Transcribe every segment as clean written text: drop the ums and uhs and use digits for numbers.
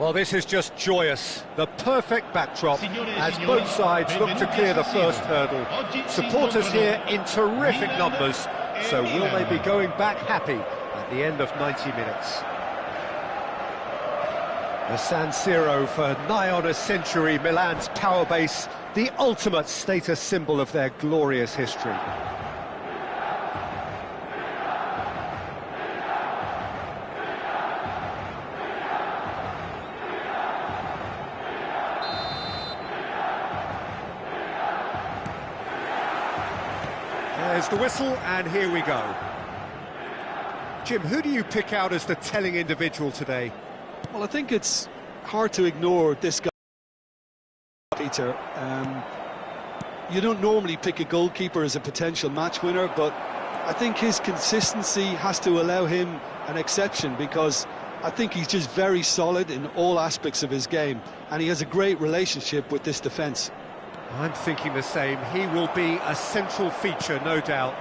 Well, this is just joyous. The perfect backdrop as both sides look to clear the first hurdle. Supporters here in terrific numbers, so will they be going back happy at the end of 90 minutes? The San Siro for nigh on a century, Milan's power base, the ultimate status symbol of their glorious history. There's the whistle, and here we go. Jim, who do you pick out as the telling individual today? Well, I think it's hard to ignore this guy, Peter. You don't normally pick a goalkeeper as a potential match winner, but I think his consistency has to allow him an exception, because I think he's just very solid in all aspects of his game, and he has a great relationship with this defence. I'm thinking the same. He will be a central feature, no doubt.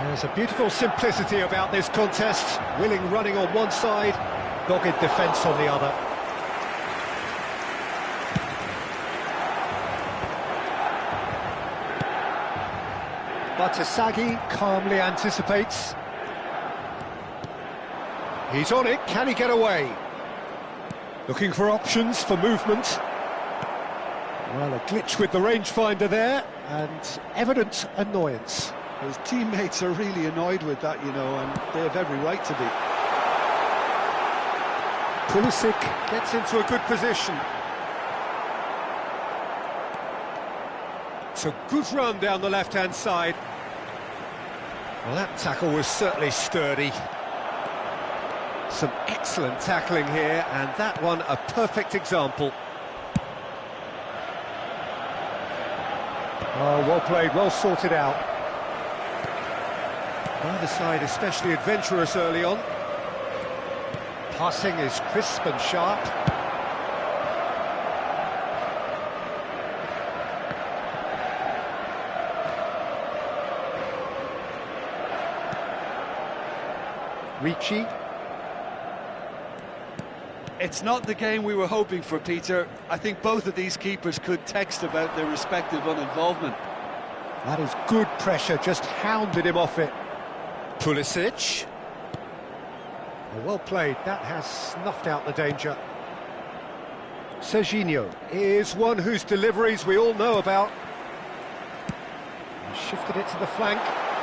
There's a beautiful simplicity about this contest. Willing running on one side, dogged defence on the other. Batasagi calmly anticipates. He's on it, can he get away? Looking for options for movement. Well, a glitch with the rangefinder there, and evident annoyance. His teammates are really annoyed with that, you know, and they have every right to be. Pulisic gets into a good position. It's a good run down the left-hand side. Well, that tackle was certainly sturdy. Some excellent tackling here, and that one a perfect example. Oh, well played, well sorted out. Neither side especially adventurous early on. Passing is crisp and sharp. Ricci. It's not the game we were hoping for, Peter. I think both of these keepers could text about their respective uninvolvement. That is good pressure, just hounded him off it. Pulisic. Well played, that has snuffed out the danger. Serginho is one whose deliveries we all know about. He shifted it to the flank.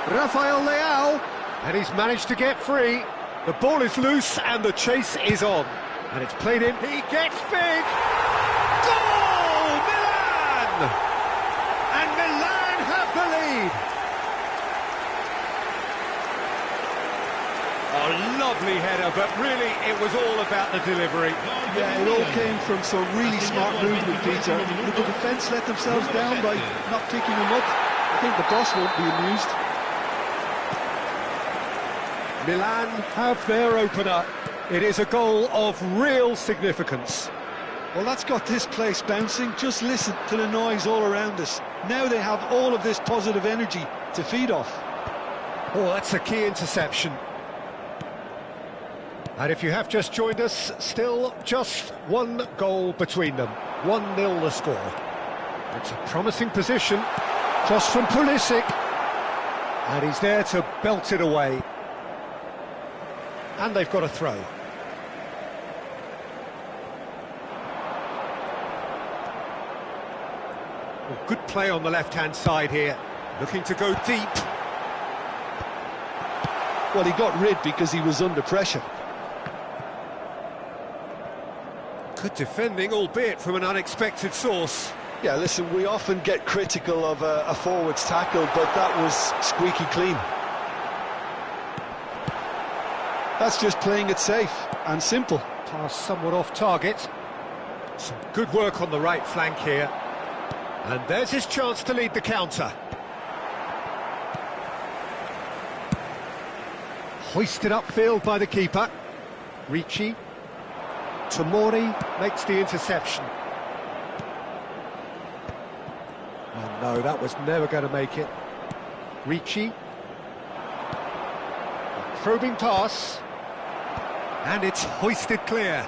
Rafael Leao, and he's managed to get free. The ball is loose and the chase is on. And it's played in. He gets big! Goal! Milan! And Milan have the lead! A lovely header, but really it was all about the delivery. Yeah, it all came from some really smart movement, Peter. Did the defence let themselves down by not picking him up? I think the boss won't be amused. Milan have their opener. It is a goal of real significance. Well, that's got this place bouncing. Just listen to the noise all around us. Now they have all of this positive energy to feed off. Oh, that's a key interception. And if you have just joined us, still just one goal between them. 1-0 the score. It's a promising position. Cross from Pulisic. And he's there to belt it away. And they've got a throw. Well, good play on the left-hand side here. Looking to go deep. Well, he got rid because he was under pressure. Good defending, albeit from an unexpected source. Yeah, listen, we often get critical of a forward's tackle, but that was squeaky clean. That's just playing it safe and simple. Pass somewhat off target. Some good work on the right flank here. And there's his chance to lead the counter. Hoisted upfield by the keeper. Ricci. Tomori makes the interception. Oh no, that was never going to make it. Ricci. A probing pass. And it's hoisted clear.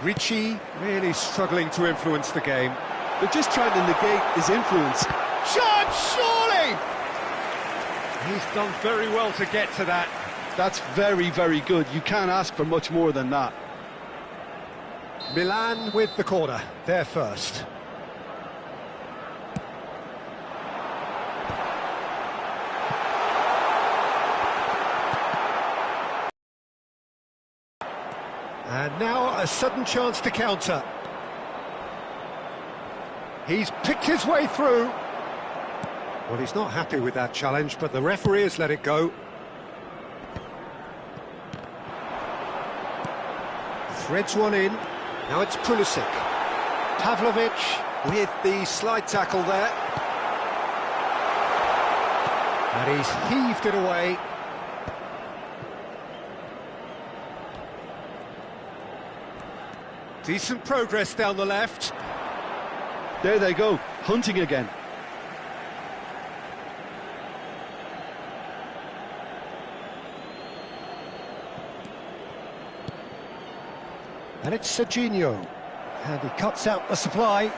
Ricci really struggling to influence the game. They're just trying to negate his influence. Shot, surely! He's done very well to get to that. That's very, very good. You can't ask for much more than that. Milan with the corner, they're first. And now a sudden chance to counter. He's picked his way through. Well, he's not happy with that challenge, but the referee has let it go. Threads one in. Now it's Pulisic. Pavlovic with the slide tackle there. And he's heaved it away. Decent progress down the left. There they go, hunting again. And it's Serginho. And he cuts out the supply.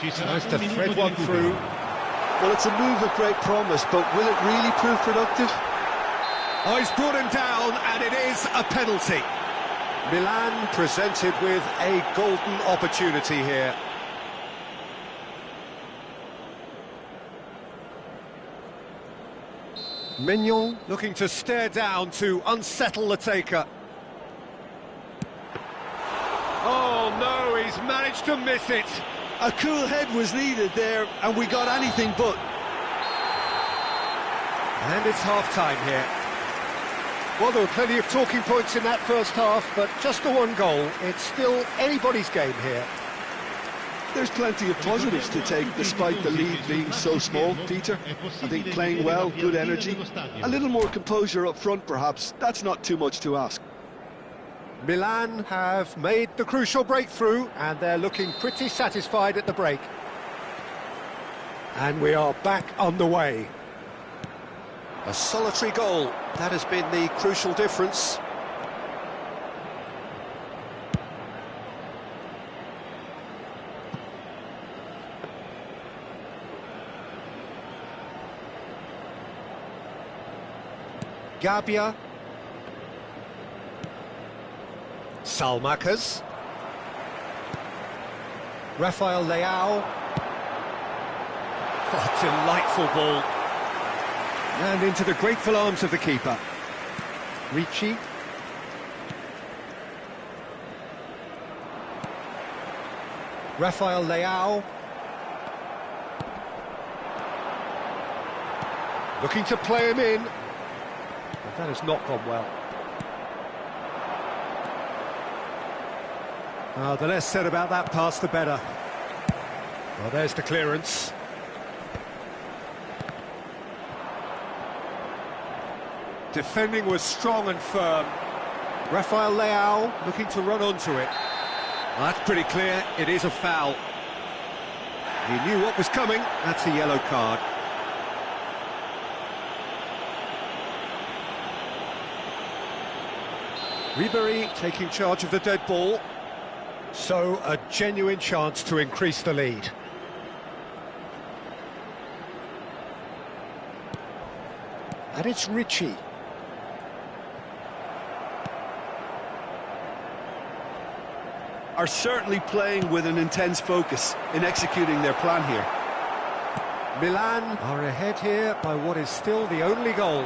Nice to thread one through. Well, it's a move of great promise, but will it really prove productive? Oh, he's brought him down, and it is a penalty. Milan presented with a golden opportunity here. Mignon looking to stare down to unsettle the taker. Oh no, he's managed to miss it. A cool head was needed there, and we got anything but. And it's half-time here. Well, there were plenty of talking points in that first half, but just the one goal. It's still anybody's game here. There's plenty of positives to take despite the lead being so small, Peter. I think playing well, good energy, a little more composure up front perhaps, that's not too much to ask. Milan have made the crucial breakthrough and they're looking pretty satisfied at the break. And we are back underway. A solitary goal, that has been the crucial difference. Gabbia. Salmakas. Rafael Leao. Oh, delightful ball. And into the grateful arms of the keeper. Ricci. Rafael Leao. Looking to play him in. But that has not gone well. The less said about that pass, the better. Well, there's the clearance. Defending was strong and firm. Rafael Leao looking to run onto it. Well, that's pretty clear, it is a foul. He knew what was coming, that's a yellow card. Ribery taking charge of the dead ball. So, a genuine chance to increase the lead. And it's Ricci. Are certainly playing with an intense focus in executing their plan here. Milan are ahead here by what is still the only goal.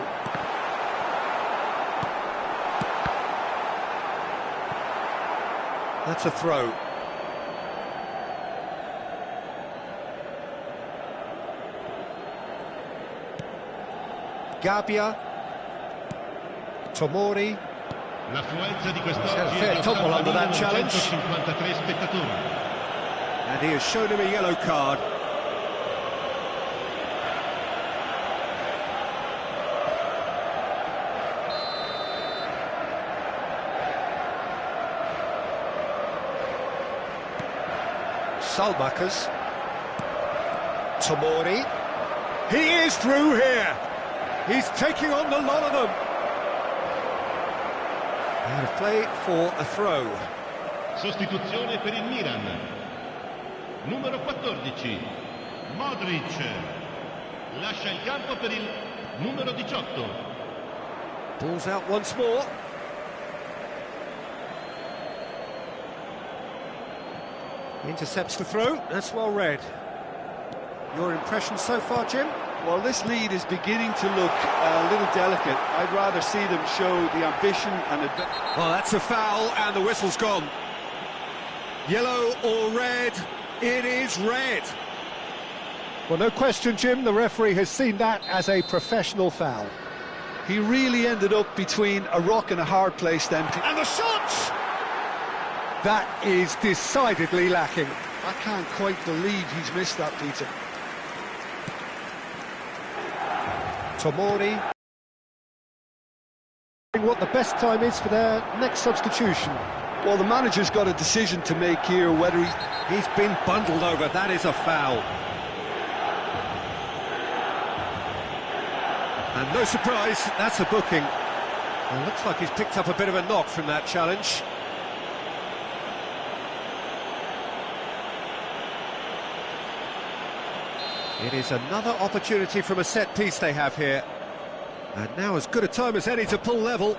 That's a throw. Gabbia. Tomori. He's had a fair tumble under that challenge. And he has shown him a yellow card. Salmakas. Tomori. He is through here. He's taking on the lot of them. Out of play for a throw. Sostituzione per il Milan. Numero 14. Modric. Lascia il campo per il numero 18. Ball's out once more. Intercepts the throw, that's well read. Your impression so far, Jim? Well, this lead is beginning to look a little delicate. I'd rather see them show the ambition and well, that's a foul and the whistle's gone. Yellow or red? It is red. Well, no question, Jim, the referee has seen that as a professional foul. He really ended up between a rock and a hard place then. And the shot! That is decidedly lacking. I can't quite believe he's missed that, Peter. Tomori. What the best time is for their next substitution. Well, the manager's got a decision to make here, whether he's been bundled over, that is a foul. And no surprise, that's a booking. And looks like he's picked up a bit of a knock from that challenge. It is another opportunity from a set piece they have here. And now as good a time as any to pull level.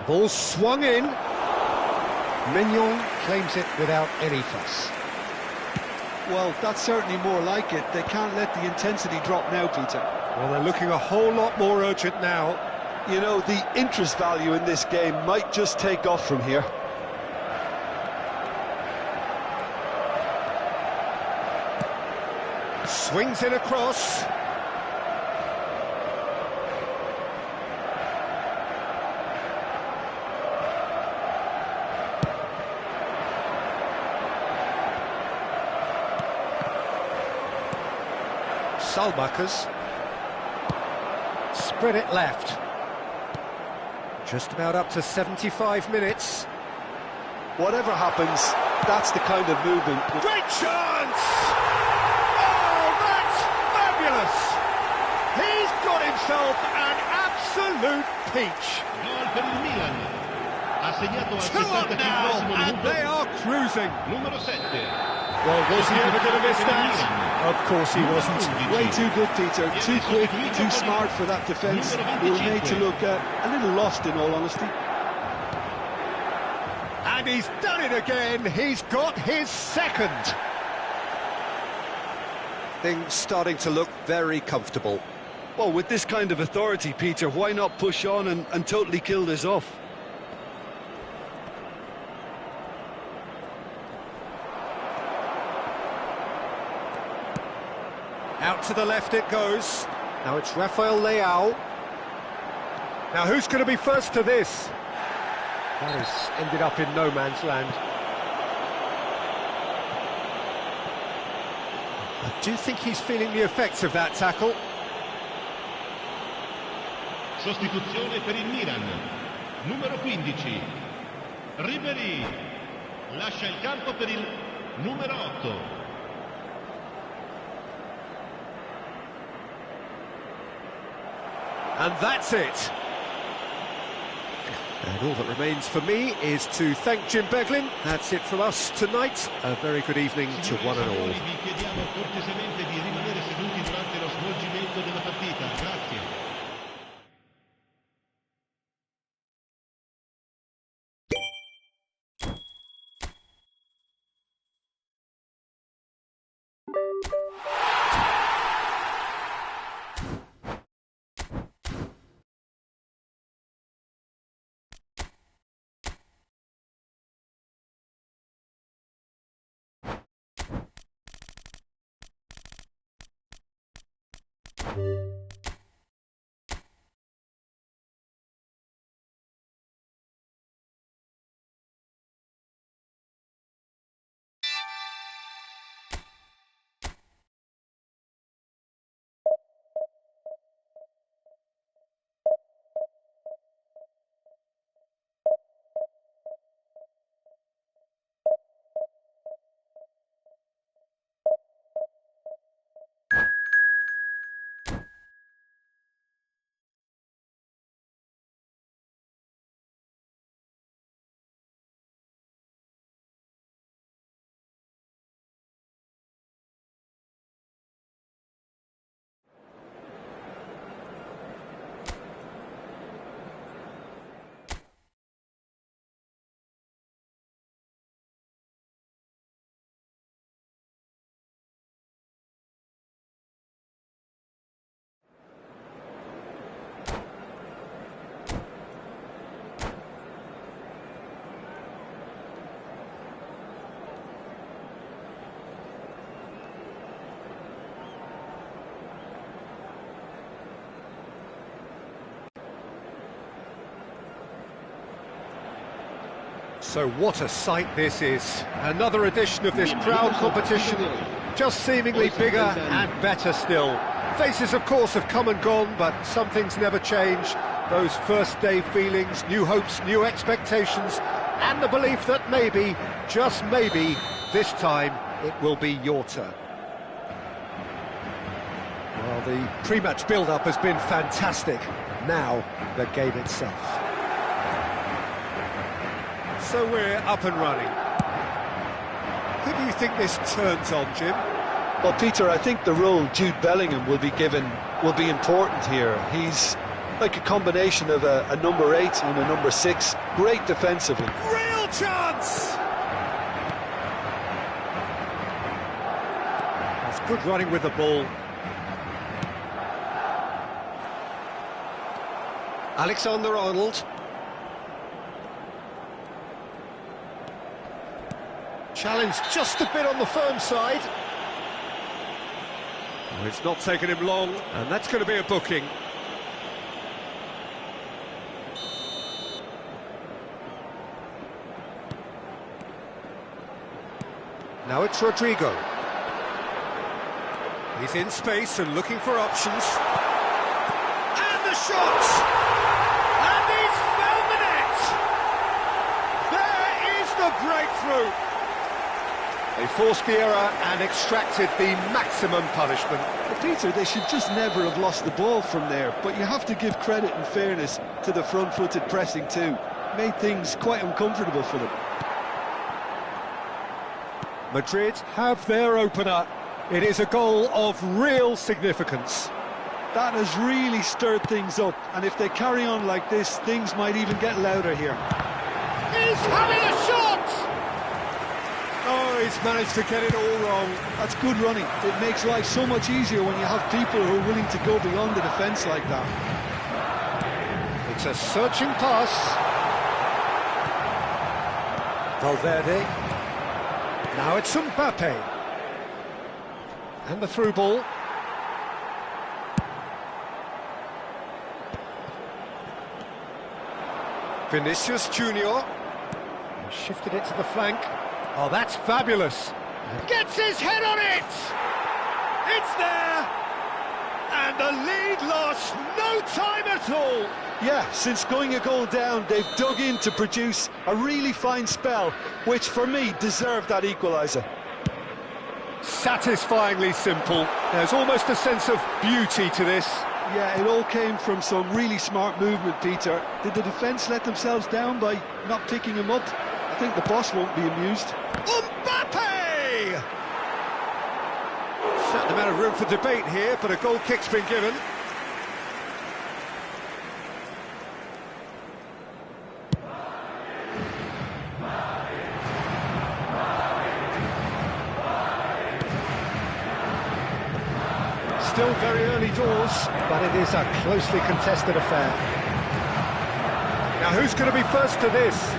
Ball swung in. Mignon claims it without any fuss. Well, that's certainly more like it. They can't let the intensity drop now, Peter. Well, they're looking a whole lot more urgent now. You know, the interest value in this game might just take off from here. Swings it across. Salmakers. Spread it left. Just about up to 75 minutes. Whatever happens, that's the kind of movement. Great chance! Oh, that's fabulous! He's got himself an absolute peach. Gol per il Milan. Ha segnato al 2 up now, and they are cruising. Numero 7. Well, was he ever going to miss that? Of course he wasn't. Way too good, Peter. Too quick, too smart for that defence. We were made to look a little lost, in all honesty. And he's done it again. He's got his second. Things starting to look very comfortable. Well, with this kind of authority, Peter, why not push on and totally kill this off? Out to the left it goes. Now it's Rafael Leao. Now who's going to be first to this? That has ended up in no man's land. I do think he's feeling the effects of that tackle. Sostituzione per il Milan. Numero 15. Ribery. Lascia il campo per il numero 8. And that's it. And all that remains for me is to thank Jim Beglin. That's it from us tonight. A very good evening to one and all. Vi chiediamo cortesemente di rimanere seduti durante lo svolgimento della partita. Grazie. So what a sight this is. Another edition of this proud competition, just seemingly bigger and better still. Faces, of course, have come and gone, but some things never change. Those first day feelings, new hopes, new expectations, and the belief that maybe, just maybe, this time it will be your turn. Well, the pre-match build-up has been fantastic. Now, the game itself. So we're up and running. Who do you think this turns on, Jim? Well, Peter, I think the role Jude Bellingham will be given will be important here. He's like a combination of a number 8 and a number 6. Great defensively. Real chance! That's good running with the ball. Alexander-Arnold. Challenge just a bit on the firm side. Oh, it's not taken him long, and that's going to be a booking. Now it's Rodrigo. He's in space and looking for options. And the shot! And he's found the net! There is the breakthrough! They forced the error and extracted the maximum punishment. Well, Peter, they should just never have lost the ball from there, but you have to give credit and fairness to the front-footed pressing too. Made things quite uncomfortable for them. Madrid have their opener. It is a goal of real significance. That has really stirred things up, and if they carry on like this, things might even get louder here. He's having a shot! Oh, he's managed to get it all wrong. That's good running. It makes life so much easier when you have people who are willing to go beyond the defence like that. It's a searching pass. Valverde. Now it's Mbappe. And the through ball. Vinicius Junior. Shifted it to the flank. Oh, that's fabulous. Gets his head on it! It's there! And the lead lost no time at all! Yeah, since going a goal down, they've dug in to produce a really fine spell, which for me deserved that equaliser. Satisfyingly simple. There's almost a sense of beauty to this. Yeah, it all came from some really smart movement, Peter. Did the defence let themselves down by not picking him up? I think the boss won't be amused. Mbappe! Certain amount of room for debate here, but a goal kick's been given. Still very early doors, but it is a closely contested affair. Now who's going to be first to this?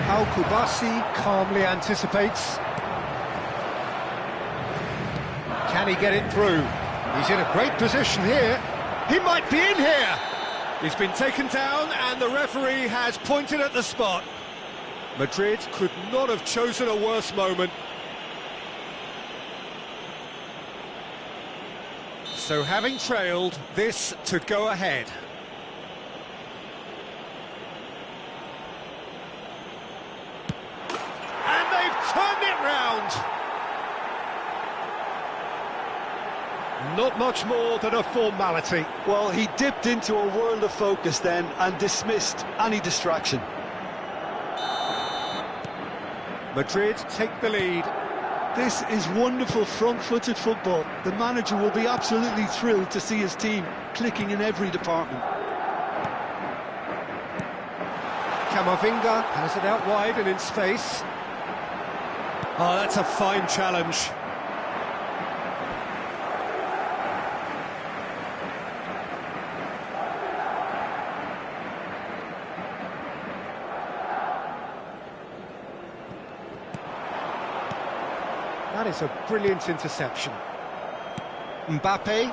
Al-Kubasi calmly anticipates. Can he get it through? He's in a great position here. He might be in here! He's been taken down and the referee has pointed at the spot. Madrid could not have chosen a worse moment. So having trailed, this to go ahead. And they've turned it round. Not much more than a formality. Well, he dipped into a world of focus then and dismissed any distraction. Madrid take the lead. This is wonderful front-footed football. The manager will be absolutely thrilled to see his team clicking in every department. Camavinga has it out wide and in space. Oh, that's a fine challenge. That is a brilliant interception. Mbappe.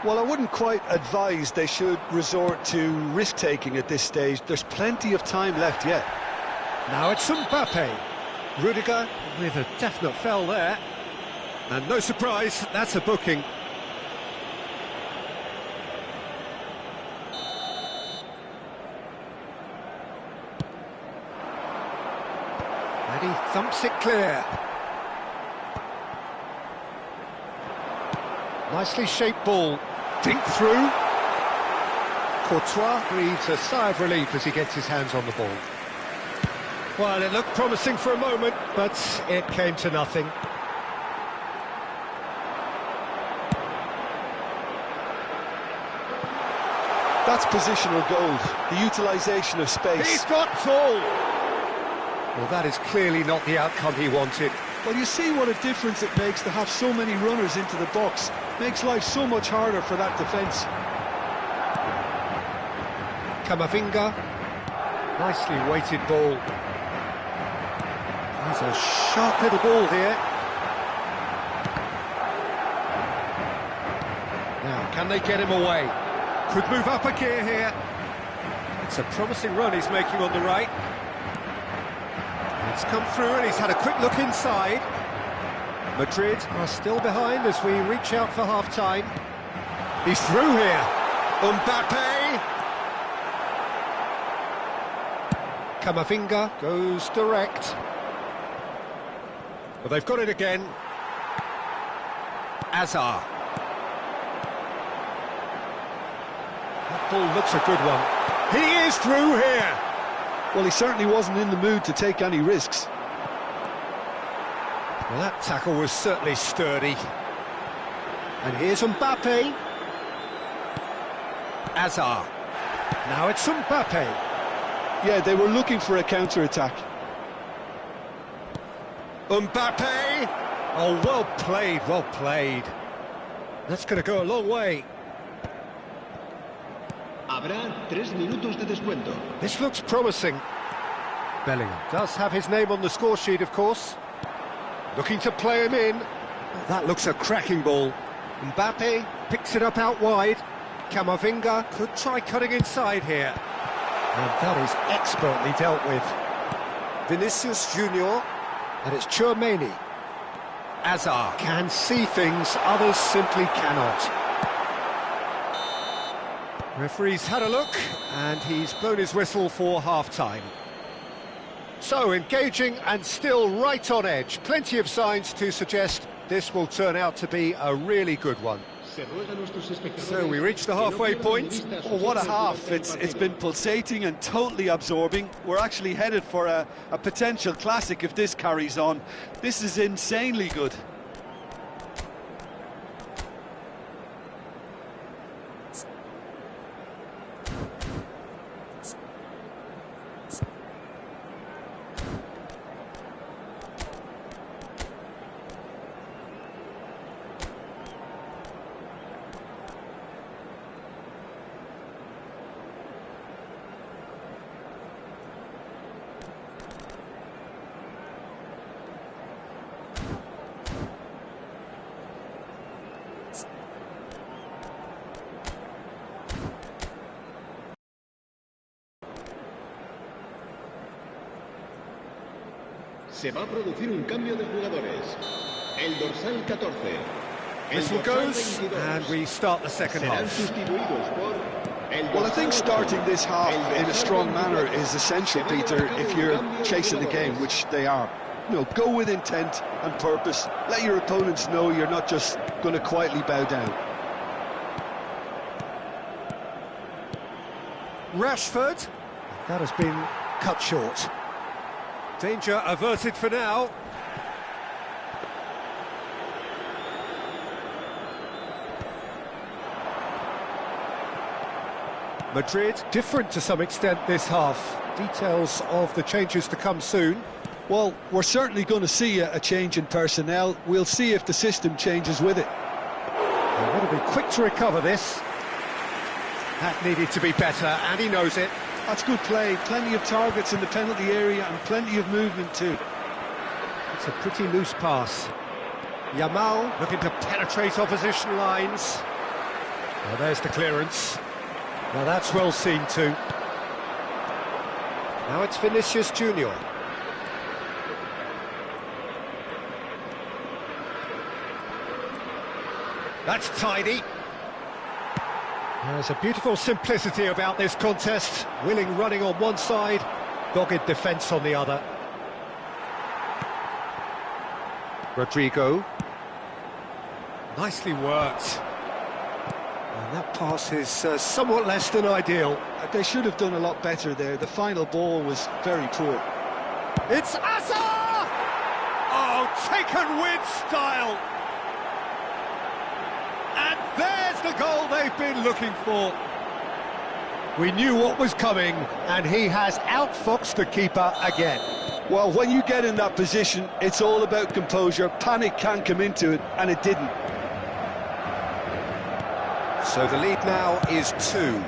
Well, I wouldn't quite advise they should resort to risk-taking at this stage. There's plenty of time left yet. Now it's Mbappe. Rudiger with a definite foul there. And no surprise, that's a booking. And he thumps it clear. Nicely shaped ball. Dink through. Courtois breathes a sigh of relief as he gets his hands on the ball. Well, it looked promising for a moment, but it came to nothing. That's positional gold, the utilisation of space. He's got tall! Well, that is clearly not the outcome he wanted. Well, you see what a difference it makes to have so many runners into the box. Makes life so much harder for that defence. Camavinga. Nicely weighted ball. There's a sharp little ball here. Now, can they get him away? Could move up a gear here. It's a promising run he's making on the right. It's come through and he's had a quick look inside. Madrid are still behind as we reach out for half-time. He's through here. Mbappe. Camavinga goes direct. But they've got it again. Azar. That ball looks a good one. He is through here. Well, he certainly wasn't in the mood to take any risks. Well, that tackle was certainly sturdy. And here's Mbappe. Azar. Now it's Mbappe. Yeah, they were looking for a counter-attack. Mbappe! Oh, well played, well played. That's going to go a long way. Habrá 3 minutos de descuento. This looks promising. Bellingham does have his name on the score sheet, of course. Looking to play him in. That looks a cracking ball. Mbappe picks it up out wide. Camavinga could try cutting inside here. And that is expertly dealt with. Vinicius Junior, and it's Tchouaméni. Azar can see things others simply cannot. Referee's had a look, and he's blown his whistle for half-time. So, engaging and still right on edge. Plenty of signs to suggest this will turn out to be a really good one. So, we reach the halfway point. Oh, what a half. It's been pulsating and totally absorbing. We're actually headed for a potential classic if this carries on. This is insanely good. Se va a producir un cambio de jugadores. El dorsal 14. Whistle goes, and we start the second half. Well, I think starting this half in a strong manner is essential, Peter, if you're chasing the game, which they are. You know, go with intent and purpose. Let your opponents know you're not just going to quietly bow down. Rashford. That has been cut short. Danger averted for now. Madrid different to some extent this half. Details of the changes to come soon. Well, we're certainly going to see a change in personnel. We'll see if the system changes with it. They want to be quick to recover this. That needed to be better, and he knows it. That's good play. Plenty of targets in the penalty area and plenty of movement too. It's a pretty loose pass. Yamal looking to penetrate opposition lines. Well, there's the clearance. Now that's well seen too. Now it's Vinicius Junior. That's tidy. There's a beautiful simplicity about this contest. Willing running on one side, dogged defence on the other. Rodrigo. Nicely worked. And that pass is somewhat less than ideal. They should have done a lot better there. The final ball was very poor. It's Azar! Oh, taken with style! And there's the goal they've been looking for. We knew what was coming, and he has outfoxed the keeper again. Well, when you get in that position, it's all about composure. Panic can come into it, and it didn't. So the lead now is 2.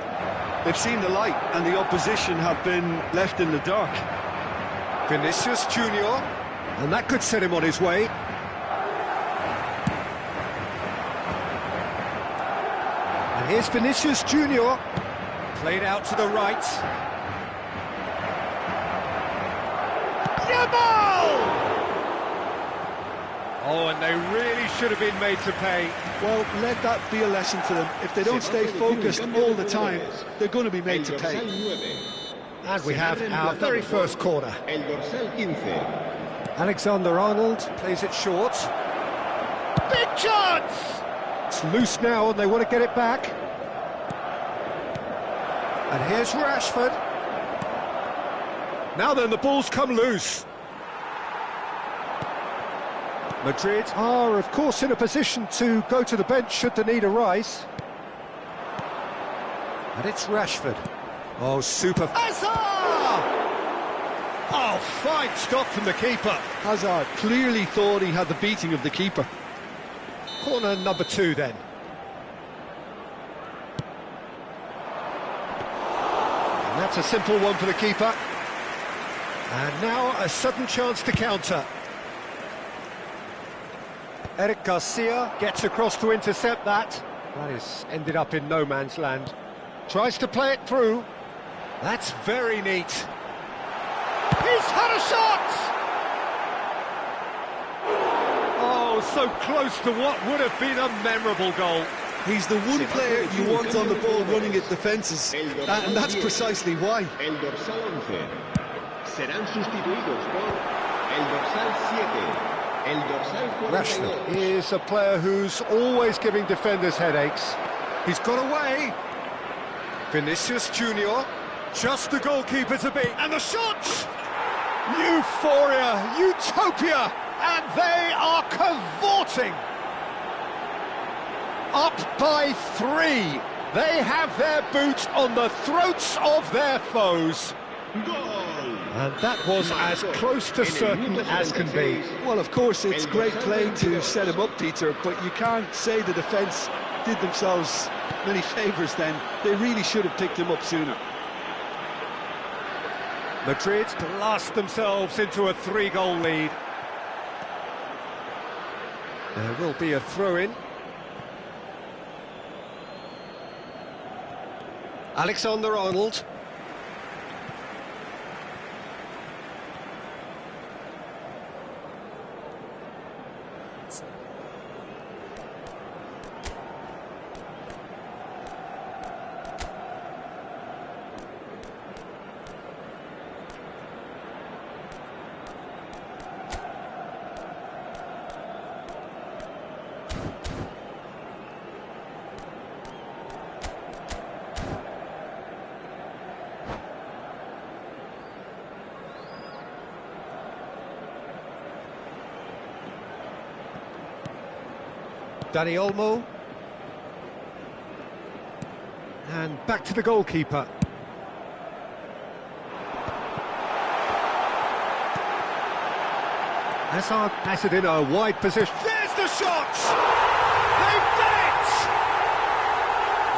They've seen the light and the opposition have been left in the dark. Vinicius Junior, and that could set him on his way. And here's Vinicius Junior, played out to the right. Yamal! Oh, and they really should have been made to pay. Well, let that be a lesson to them. If they don't stay focused all the time, they're going to be made to pay. And we have our very first corner. Alexander-Arnold plays it short. Big chance! It's loose now and they want to get it back. And here's Rashford. Now then, the ball's come loose. Madrid are, of course, in a position to go to the bench should the need arise. And it's Rashford. Oh, super. Hazard! Oh, fine stop from the keeper. Hazard clearly thought he had the beating of the keeper. Corner number 2 then. And that's a simple one for the keeper. And now a sudden chance to counter. Eric Garcia gets across to intercept that. That is ended up in no man's land. Tries to play it through. That's very neat. He's had a shot! Oh, so close to what would have been a memorable goal. He's the one player you want on the ball running at defences, and that's precisely why. El dorsal 11 serán sustituidos por el dorsal 7. Rashford is a player who's always giving defenders headaches. He's got away. Vinicius Junior, just the goalkeeper to beat. And the shot! Euphoria, utopia, and they are cavorting. Up by 3. They have their boot on the throats of their foes. And that was as close to certain as can be. Well, of course, it's great play to set him up, Peter, but you can't say the defence did themselves many favours then. They really should have picked him up sooner. Madrid blast themselves into a 3-goal lead. There will be a throw-in. Alexander-Arnold. Dani Olmo. And back to the goalkeeper. Hazard has it in a wide position. There's the shot! They've done it!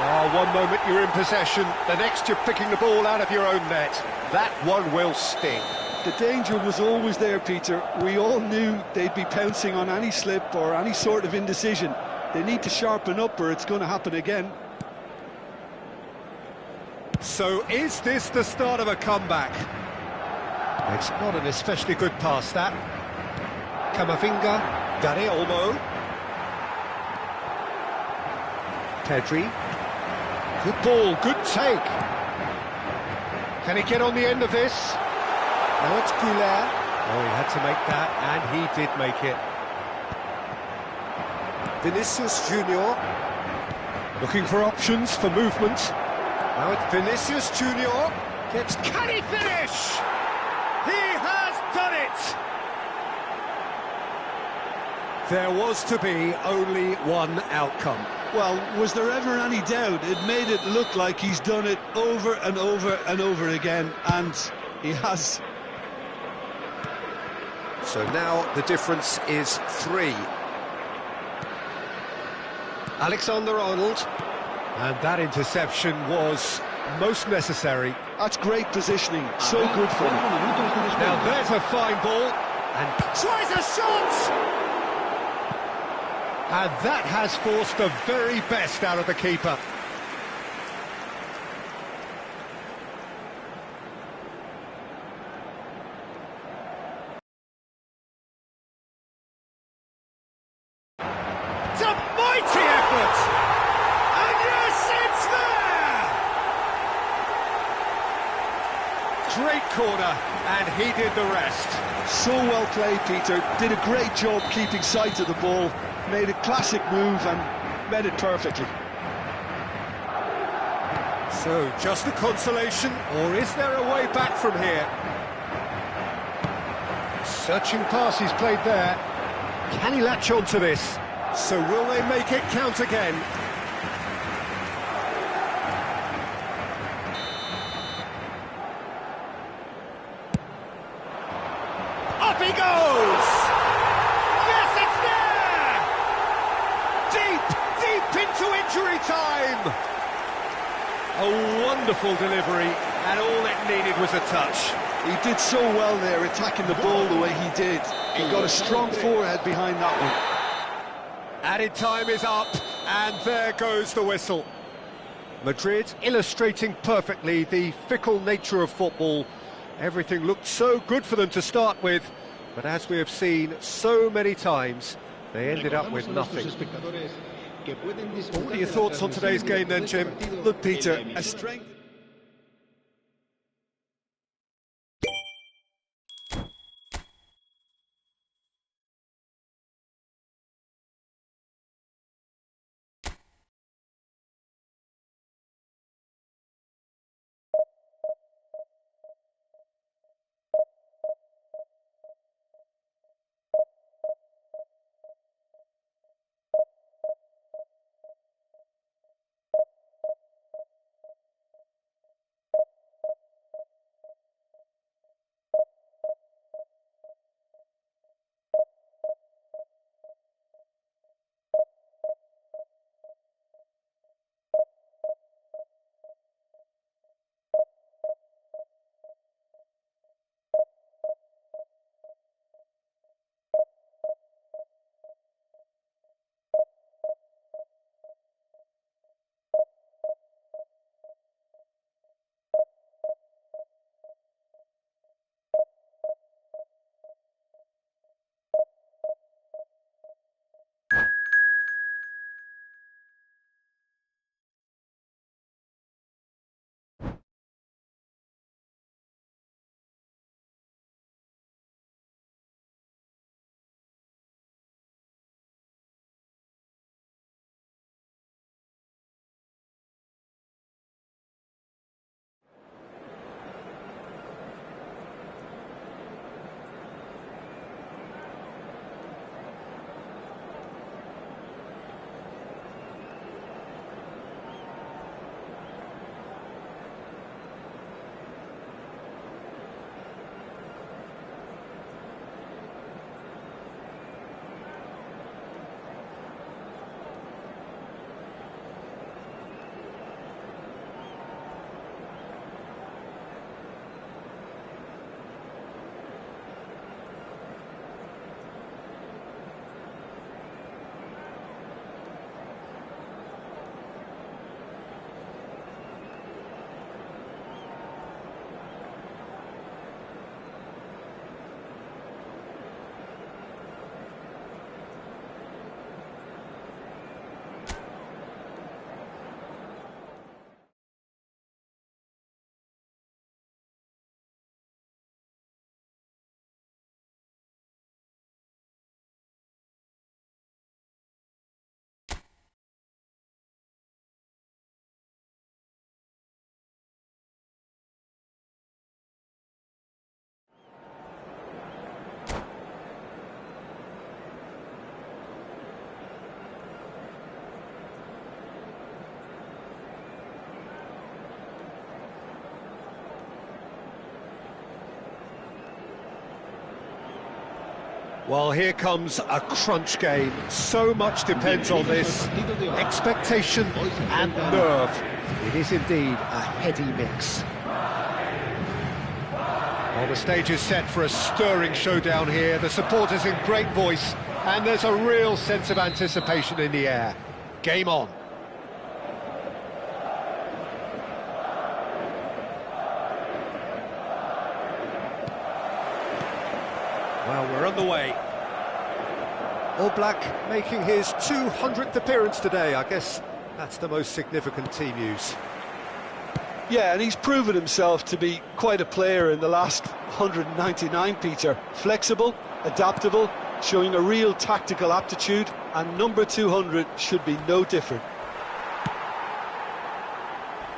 Oh, one moment you're in possession, the next you're picking the ball out of your own net. That one will sting. The danger was always there, Peter. We all knew they'd be pouncing on any slip or any sort of indecision. They need to sharpen up or it's going to happen again. So is this the start of a comeback? It's not an especially good pass, that. Camavinga, Dani Olmo. Pedri. Good ball, good take. Can he get on the end of this? Now it's Goulart. Oh, he had to make that, and he did make it. Vinicius Junior. Looking for options for movement. Now it's Vinicius Junior. Can he finish? He has done it! There was to be only one outcome. Well, was there ever any doubt? It made it look like he's done it over and over and over again, and he has. So now the difference is 3. Alexander-Arnold. And that interception was most necessary. That's great positioning, so good for him. Now there's a fine ball, and tries a shot! And that has forced the very best out of the keeper. It's a mighty effort! And yes, it's there! Great corner, and he did the rest. So well played, Peter. Did a great job keeping sight of the ball. Made a classic move and met it perfectly. So, just a consolation, or is there a way back from here? Searching pass he's played there. Can he latch on to this? So will they make it count again? Up he goes! Yes, it's there! Deep into injury time! A wonderful delivery, and all it needed was a touch. He did so well there, attacking the ball the way he did. He got a strong forehead behind that one. Added time is up, and there goes the whistle. Madrid illustrating perfectly the fickle nature of football. Everything looked so good for them to start with, but as we have seen so many times, they ended up with nothing. What are your thoughts on today's game then, Jim? Look, Peter, a strength... Well, here comes a crunch game. So much depends on this. Expectation and nerve. It is indeed a heady mix. Well, the stage is set for a stirring showdown here. The supporters in great voice, and there's a real sense of anticipation in the air. Game on. Well, we're on the way. All Black making his 200th appearance today. I guess that's the most significant team news. Yeah, and he's proven himself to be quite a player in the last 199, Peter. Flexible, adaptable, showing a real tactical aptitude, and number 200 should be no different.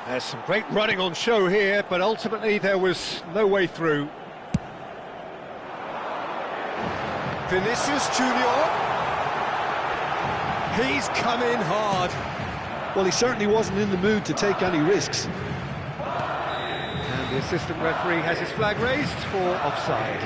There's some great running on show here, but ultimately there was no way through. Vinicius Junior. He's come in hard. Well, he certainly wasn't in the mood to take any risks. And the assistant referee has his flag raised for offside.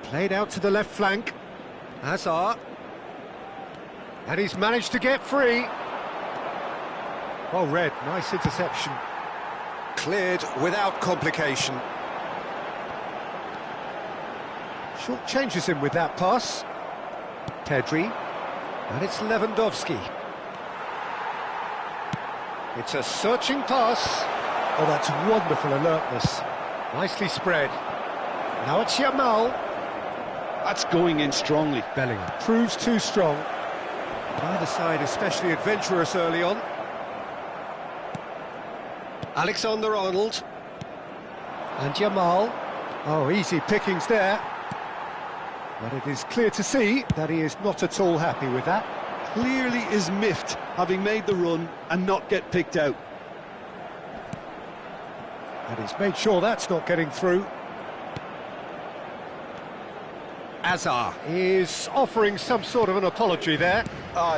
Played out to the left flank. Hazard. And he's managed to get free. Well read, nice interception. Cleared without complication. Short changes him with that pass. Pedri. And it's Lewandowski. It's a searching pass. Oh, that's wonderful alertness. Nicely spread. Now it's Yamal. That's going in strongly. Bellingham proves too strong. Neither side especially adventurous early on. Alexander-Arnold. And Yamal. Oh, easy pickings there. But it is clear to see that he is not at all happy with that. Clearly is miffed, having made the run and not get picked out. And he's made sure that's not getting through. Hazard is offering some sort of an apology there.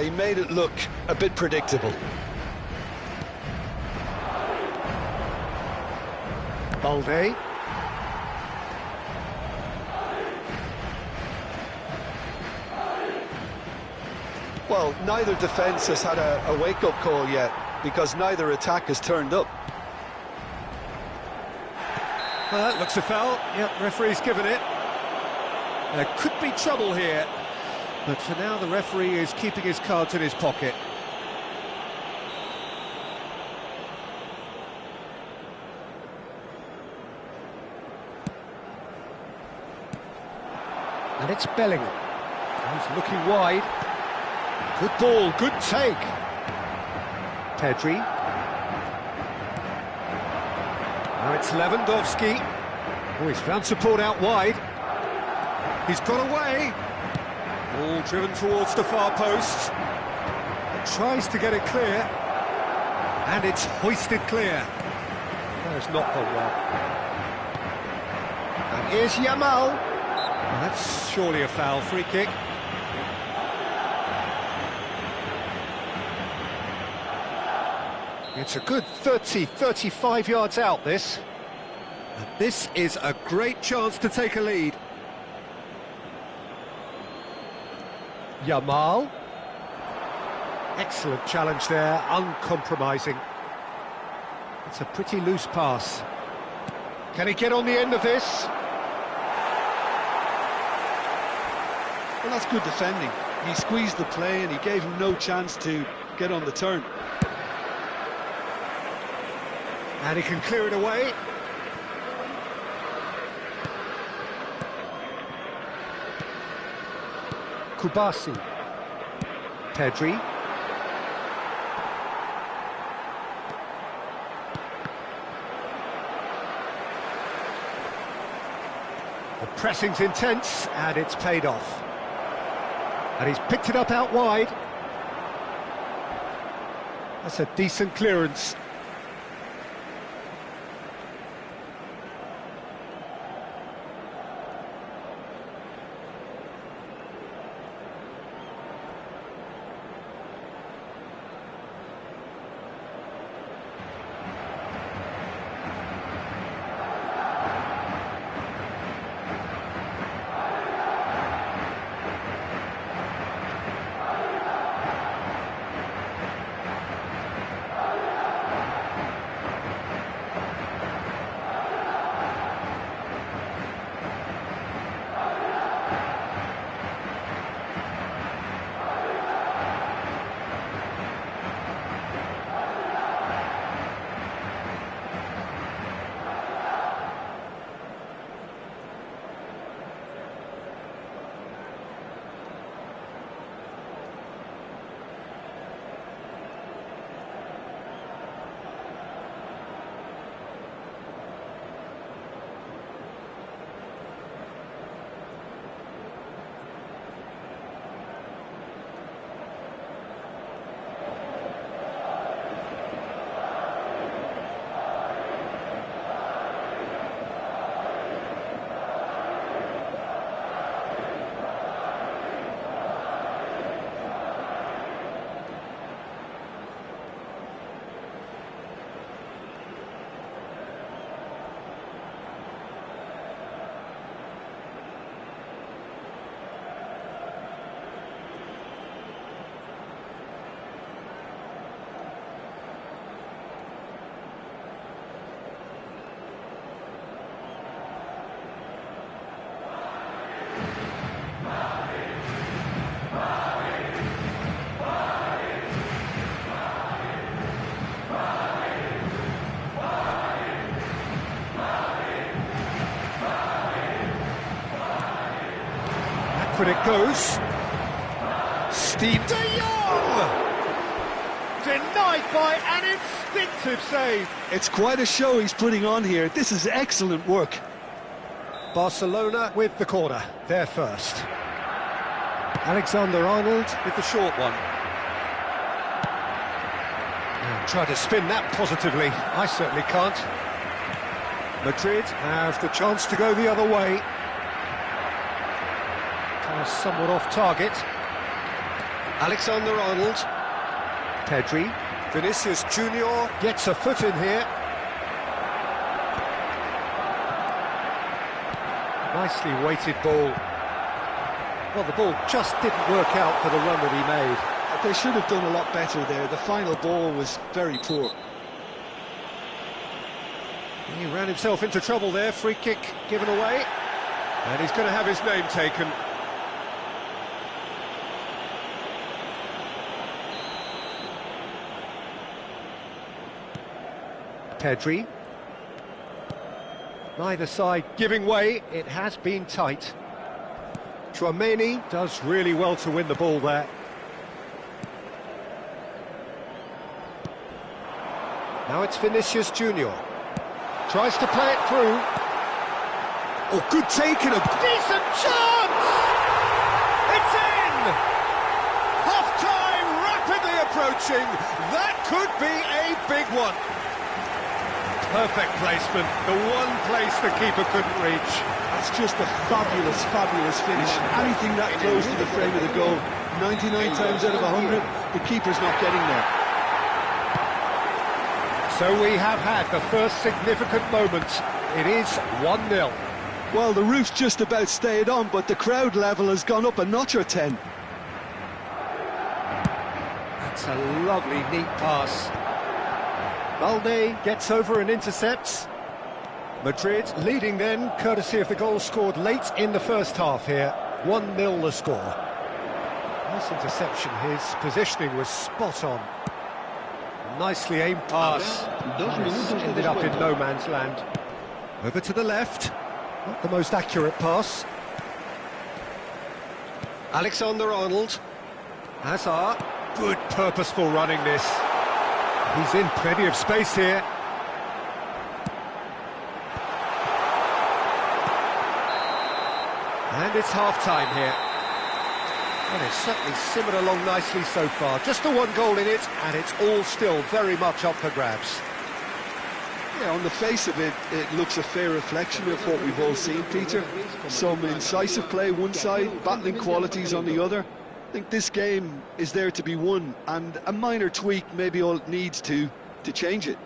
He made it look a bit predictable. Balde. Well, neither defence has had a wake-up call yet, because neither attack has turned up. Well, that looks a foul. Yep, referee's given it. There could be trouble here, but for now the referee is keeping his cards in his pocket. And it's Bellingham. He's looking wide. Good ball, good take. Pedri. Now it's Lewandowski. Oh, he's found support out wide. He's got away. Ball driven towards the far post. Tries to get it clear. And it's hoisted clear. That has not gone well. And here's Yamal. That's surely a foul. Free kick. It's a good 35 yards out, this. And this is a great chance to take a lead. Yamal. Excellent challenge there, uncompromising. It's a pretty loose pass. Can he get on the end of this? Well, that's good defending. He squeezed the play and he gave him no chance to get on the turn. And he can clear it away. Kubasi. Pedri. The pressing's intense, and it's paid off. And he's picked it up out wide. That's a decent clearance. but it goes. Steve de Jong! Denied by an instinctive save. It's quite a show he's putting on here. This is excellent work. Barcelona with the corner, they're first. Alexander-Arnold with the short one. Try to spin that positively. I certainly can't. Madrid have the chance to go the other way. Pass somewhat off target. Alexander-Arnold. Pedri. Vinicius Junior gets a foot in here. Nicely weighted ball. Well, the ball just didn't work out for the run that he made. They should have done a lot better there. The final ball was very poor. He ran himself into trouble there. Free kick given away. And he's going to have his name taken. Pedri. Neither side giving way. It has been tight. Tchouaméni does really well to win the ball there. Now it's Vinicius Junior. Tries to play it through. Oh, good take and a decent chance! It's in! Half-time rapidly approaching. That could be a big one. Perfect placement. The one place the keeper couldn't reach. That's just a fabulous, fabulous finish. Anything that close to the frame of the goal, 99 times out of 100, the keeper's not getting there. So we have had the first significant moment. It is 1-0. Well, the roof's just about stayed on, but the crowd level has gone up a notch or 10. That's a lovely, neat pass. Balde gets over and intercepts. Madrid leading then, courtesy of the goal scored late in the first half here. 1-0 the score. Nice interception, his positioning was spot on. Nicely aimed pass. Ended up in no man's land. Over to the left. Not the most accurate pass. Alexander-Arnold. Hazard. Good purposeful running this. He's in plenty of space here. And it's half-time here. And it's certainly simmered along nicely so far. Just the one goal in it, and it's all still very much up for grabs. Yeah, on the face of it, it looks a fair reflection of what we've all seen, Peter. Some incisive play one side, battling qualities on the other. I think this game is there to be won, and a minor tweak maybe all it needs to change it.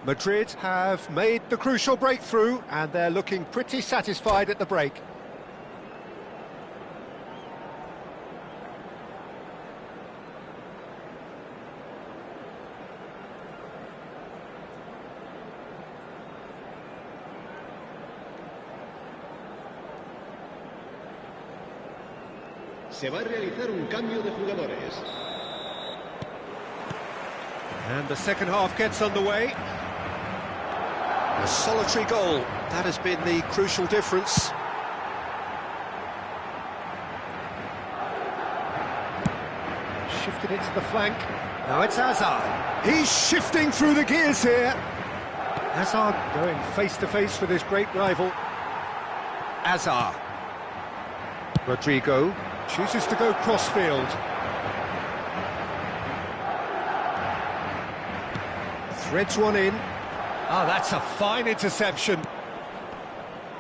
Madrid have made the crucial breakthrough, and they're looking pretty satisfied at the break. Se va a realizar un cambio de jugadores. And the second half gets underway. A solitary goal, that has been the crucial difference. Shifted it to the flank. Now it's Hazard. He's shifting through the gears here. Hazard going face-to-face with his great rival. Hazard. Rodrigo chooses to go crossfield. Threads one in. Ah, that's a fine interception.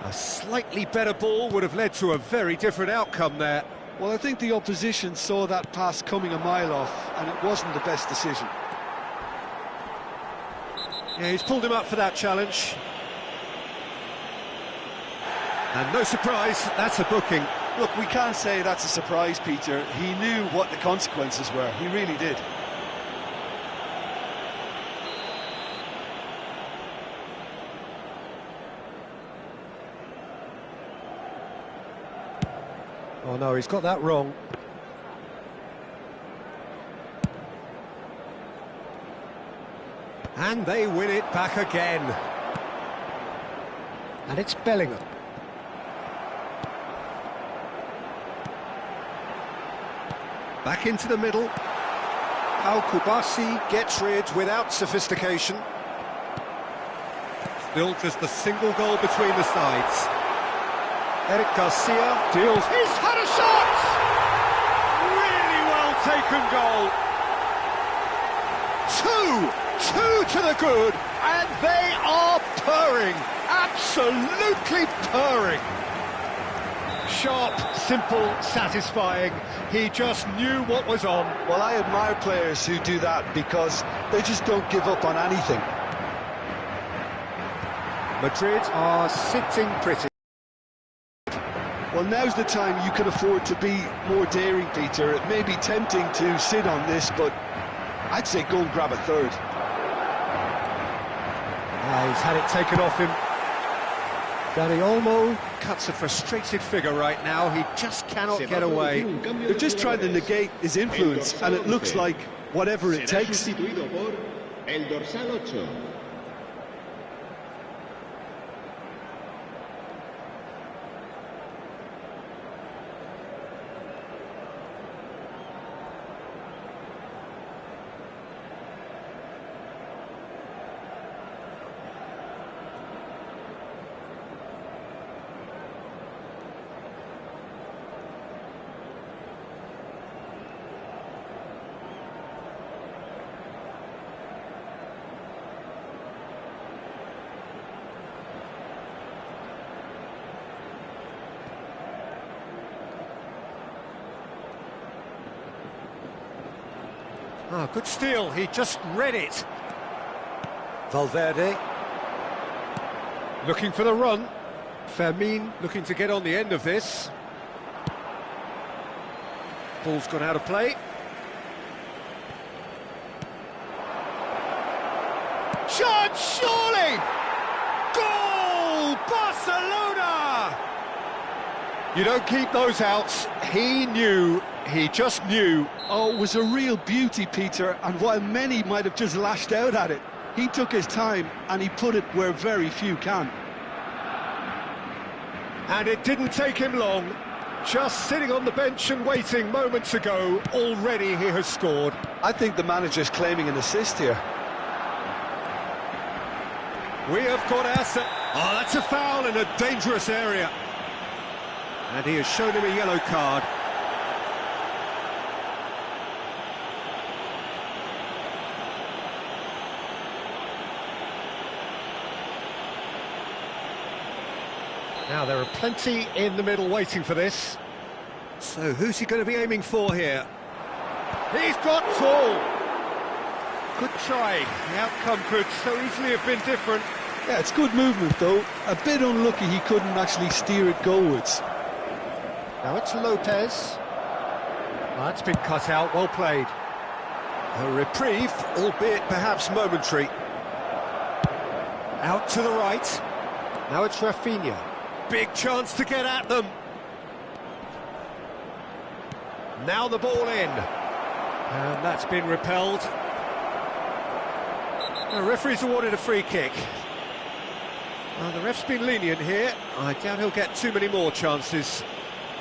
A slightly better ball would have led to a very different outcome there. Well, I think the opposition saw that pass coming a mile off, and it wasn't the best decision. Yeah, he's pulled him up for that challenge. And no surprise, that's a booking. Look, we can't say that's a surprise, Peter. He knew what the consequences were. He really did. Oh no, he's got that wrong. And they win it back again. And it's Bellingham. Back into the middle. How Kubasi gets rid without sophistication. Still just a single goal between the sides. Eric Garcia deals. He's had a shot! Really well taken goal. Two to the good, and they are purring. Absolutely purring. Sharp, simple, satisfying. He just knew what was on. Well, I admire players who do that because they just don't give up on anything. Madrid are sitting pretty. Well, now's the time you can afford to be more daring, Peter. It may be tempting to sit on this, but I'd say go and grab a third. He's had it taken off him. Dani Olmo cuts a frustrated figure right now. He just cannot get away. They're just trying to negate his influence, and it looks like whatever it takes. Sustituido por el dorsal 8. Ah, good steal, he just read it. Valverde. Looking for the run. Fermin looking to get on the end of this. Ball's gone out of play. Shot, surely! Goal! Barcelona! You don't keep those outs. He knew, he just knew. Oh, it was a real beauty, Peter, and while many might have just lashed out at it, he took his time and he put it where very few can. And it didn't take him long. Just sitting on the bench and waiting moments ago, already he has scored. I think the manager's claiming an assist here. We have got our... Oh, that's a foul in a dangerous area. And he has shown him a yellow card. Now, there are plenty in the middle waiting for this. So, who's he going to be aiming for here? He's got full! Good try. The outcome could so easily have been different. Yeah, it's good movement, though. A bit unlucky he couldn't actually steer it goalwards. Now it's Lopez. That's been cut out, well played. A reprieve, albeit perhaps momentary. Out to the right. Now it's Rafinha. Big chance to get at them. Now the ball in. And that's been repelled. The referee's awarded a free kick. Well, the ref's been lenient here. I doubt he'll get too many more chances.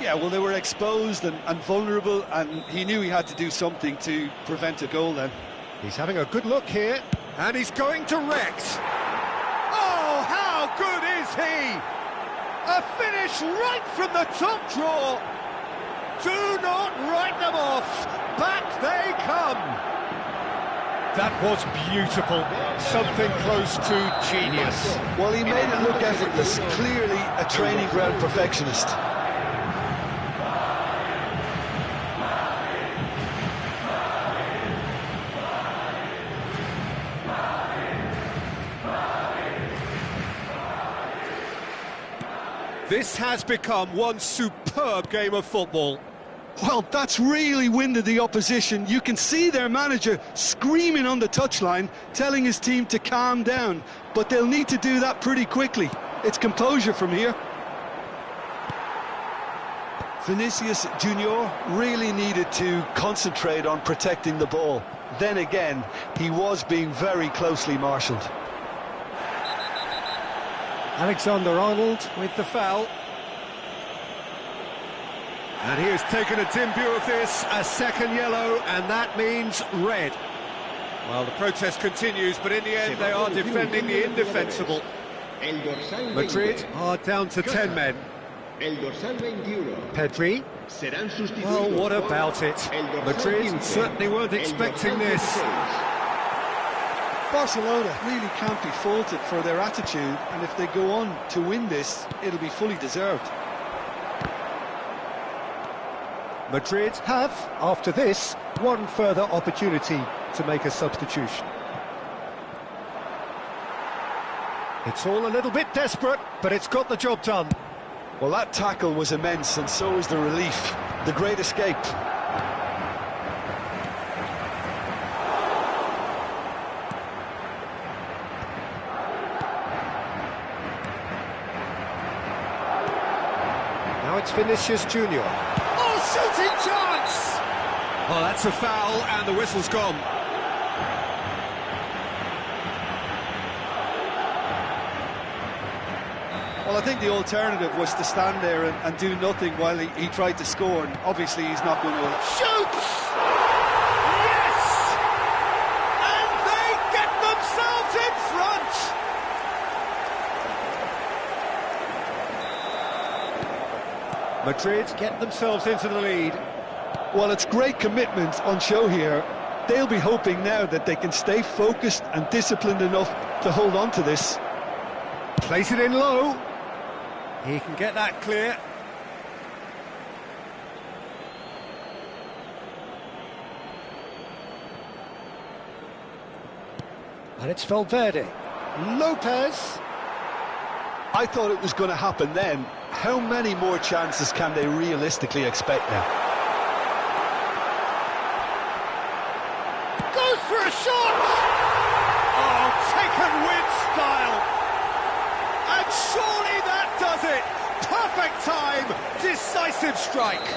Yeah, well, they were exposed and vulnerable, and he knew he had to do something to prevent a goal then. He's having a good look here, and he's going direct. Oh, how good is he? A finish right from the top draw. Do not write them off. Back they come. That was beautiful. Something close to genius. Well, he made it look effortless. Clearly a training ground perfectionist. This has become one superb game of football. Well, that's really winded the opposition. You can see their manager screaming on the touchline, telling his team to calm down. But they'll need to do that pretty quickly. It's composure from here. Vinicius Junior really needed to concentrate on protecting the ball. Then again, he was being very closely marshalled. Alexander-Arnold with the foul. And he has taken a dim view of this, a second yellow, and that means red. Well, the protest continues, but in the end they are defending the indefensible. Madrid are down to 10 men. Pedri. Well, what about it? Madrid certainly weren't expecting this. Barcelona really can't be faulted for their attitude, and if they go on to win this, it'll be fully deserved. Madrid have, after this, one further opportunity to make a substitution. It's all a little bit desperate, but it's got the job done. Well, that tackle was immense, and so is the relief. The great escape. Now it's Vinicius Junior. Oh, shooting chance! Oh, that's a foul, and the whistle's gone. Well, I think the alternative was to stand there and do nothing while he tried to score, and obviously he's not going to... Shoots! Yes! And they get themselves in front! Madrid get themselves into the lead. Well, it's great commitment on show here. They'll be hoping now that they can stay focused and disciplined enough to hold on to this. Place it in low. He can get that clear. And it's Valverde. Lopez. I thought it was going to happen then. How many more chances can they realistically expect now? Goes for a shot! Oh, taken with style! And surely that does it! Perfect time! Decisive strike!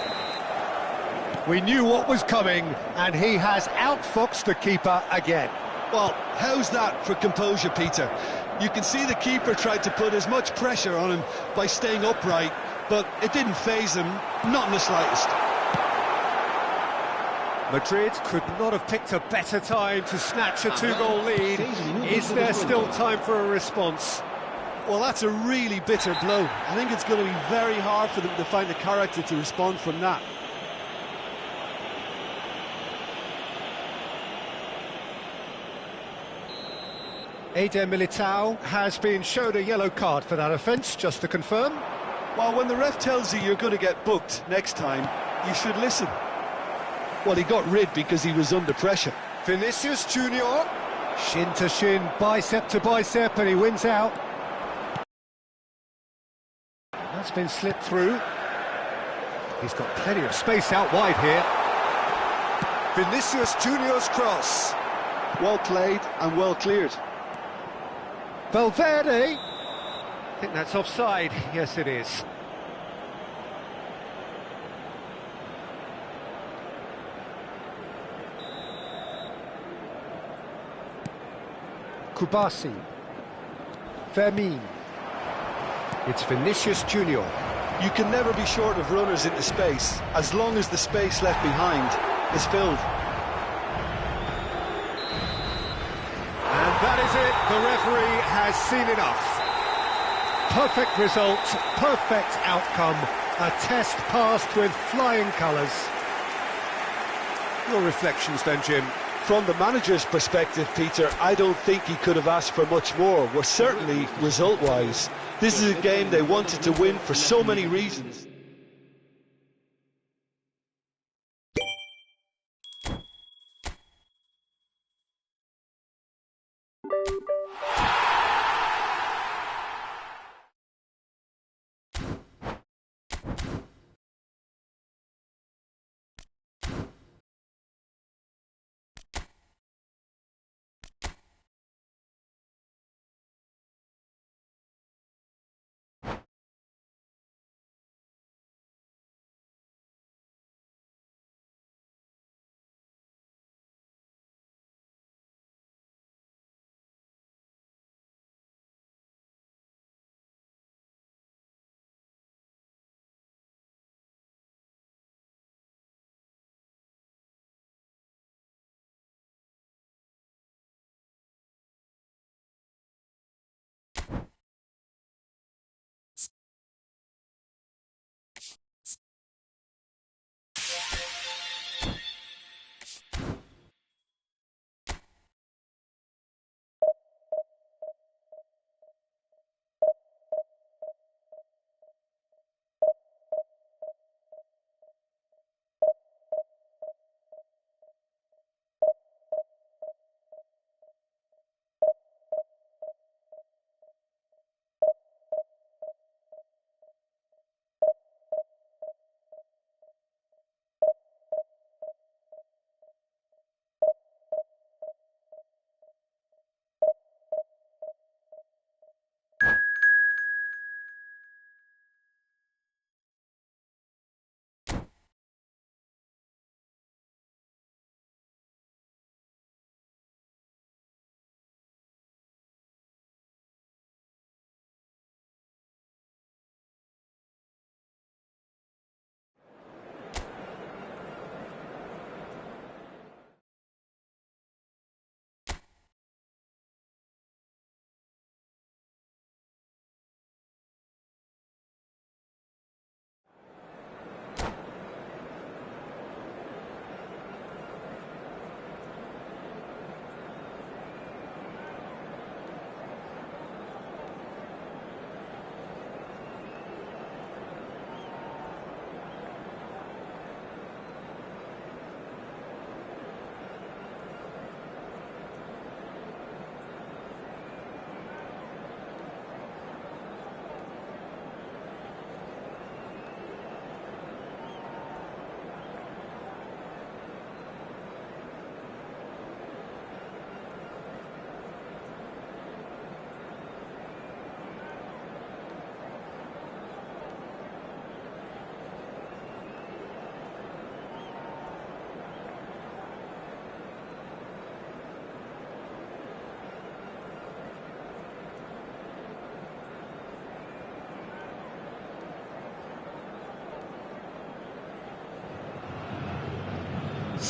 We knew what was coming, and he has outfoxed the keeper again. Well, how's that for composure, Peter? You can see the keeper tried to put as much pressure on him by staying upright, but it didn't faze him, not in the slightest. Madrid could not have picked a better time to snatch a two-goal lead. Is there still time for a response? Well, that's a really bitter blow. I think it's going to be very hard for them to find the character to respond from that. Eder Militao has been showed a yellow card for that offence, just to confirm. Well, when the ref tells you you're going to get booked next time, you should listen. Well, he got rid because he was under pressure. Vinicius Junior, shin to shin, bicep to bicep, and he wins out. That's been slipped through. He's got plenty of space out wide here. Vinicius Junior's cross. Well played and well cleared. Valverde. I think that's offside. Yes, it is. Kubasi. Fermin. It's Vinicius Junior. You can never be short of runners into space, as long as the space left behind is filled. And that is it. The referee has seen enough. Perfect result, perfect outcome. A test passed with flying colours. Your reflections then, Jim? From the manager's perspective, Peter, I don't think he could have asked for much more. Well, certainly result-wise. This is a game they wanted to win for so many reasons.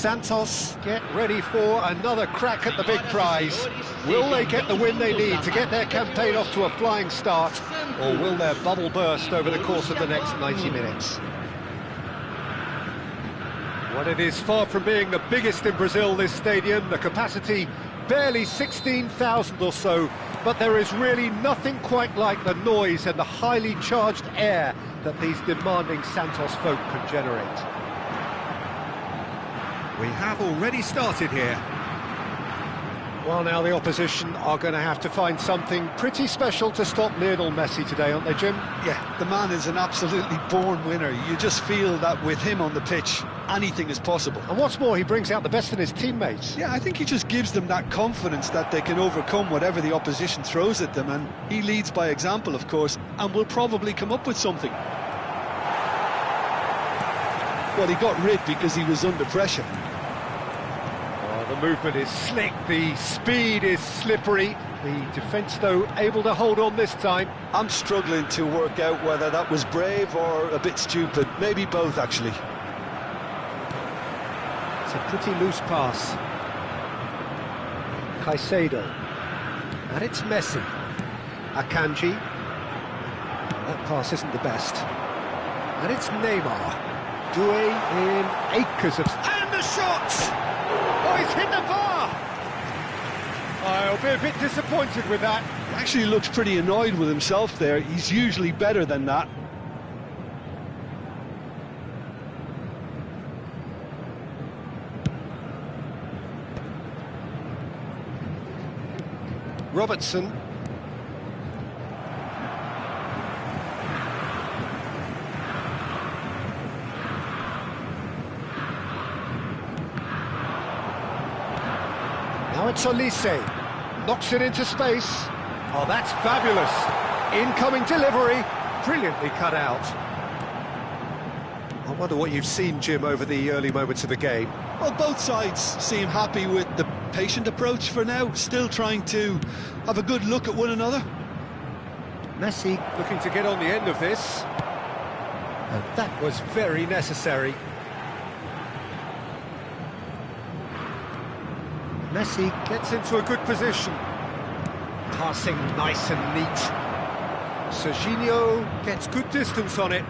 Santos get ready for another crack at the big prize. Will they get the win they need to get their campaign off to a flying start, or will their bubble burst over the course of the next 90 minutes? Well, it is far from being the biggest in Brazil, this stadium. The capacity barely 16,000 or so, but there is really nothing quite like the noise and the highly charged air that these demanding Santos folk can generate. We have already started here. Well, now the opposition are going to have to find something pretty special to stop Lionel Messi today, aren't they, Jim? Yeah, the man is an absolutely born winner. You just feel that with him on the pitch, anything is possible. And what's more, he brings out the best in his teammates. Yeah, I think he just gives them that confidence that they can overcome whatever the opposition throws at them, and he leads by example, of course, and will probably come up with something. Well, he got rid because he was under pressure. The movement is slick, the speed is slippery. The defence, though, able to hold on this time. I'm struggling to work out whether that was brave or a bit stupid. Maybe both, actually. It's a pretty loose pass. Caicedo. And it's Messi. Akanji. That pass isn't the best. And it's Neymar. Doué in acres of... And the shot! Oh, he's hit the bar! I'll be a bit disappointed with that. He actually looks pretty annoyed with himself there. He's usually better than that. Robertson. Now it's Olise, knocks it into space. Oh, that's fabulous. Incoming delivery, brilliantly cut out. I wonder what you've seen, Jim, over the early moments of the game. Well, both sides seem happy with the patient approach for now, still trying to have a good look at one another. Messi looking to get on the end of this. And that was very necessary. Messi gets into a good position. Passing nice and neat. Serginho gets good distance on it.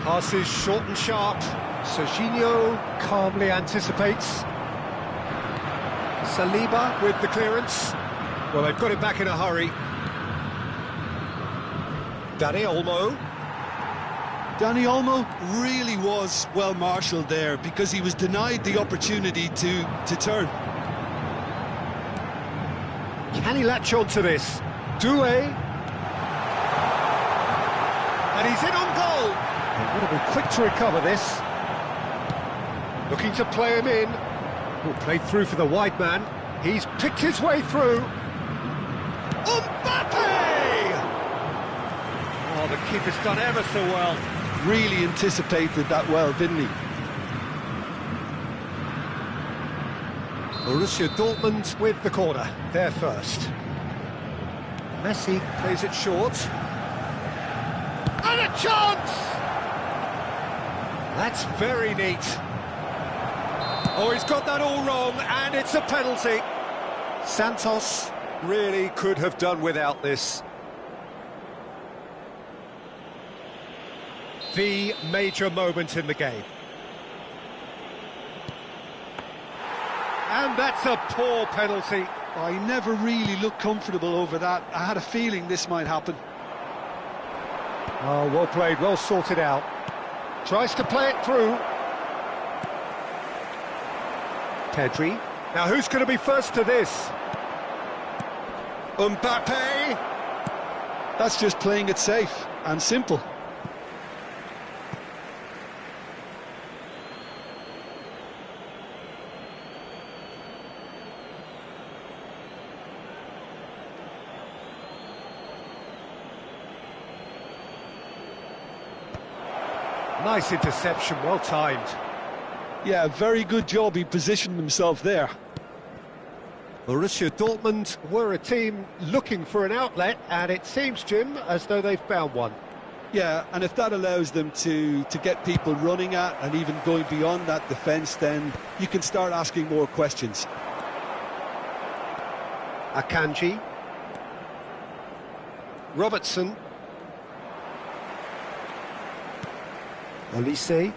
Passes short and sharp. Serginho calmly anticipates. Saliba with the clearance. Well, they've got it back in a hurry. Dani Olmo. Dani Olmo really was well marshalled there because he was denied the opportunity to turn. Can he latch on to this? Doué. And he's in on goal. He's got to be quick to recover this. Looking to play him in. Oh, played through for the wide man. He's picked his way through. Mbappe! Oh, the keeper's done ever so well. Really anticipated that well, didn't he? Borussia Dortmund with the corner, there first. Messi plays it short. And a chance! That's very neat. Oh, he's got that all wrong, and it's a penalty. Santos really could have done without this. The major moment in the game. And that's a poor penalty. I never really looked comfortable over that. I had a feeling this might happen. Oh, well played, well sorted out. Tries to play it through. Pedri. Now who's going to be first to this? Mbappe. That's just playing it safe and simple. Nice interception, well timed. Yeah, very good job, he positioned himself there. Borussia Dortmund were a team looking for an outlet, and it seems, Jim, as though they've found one. Yeah, and if that allows them to get people running at and even going beyond that defence, then you can start asking more questions. Akanji. Robertson. Olise.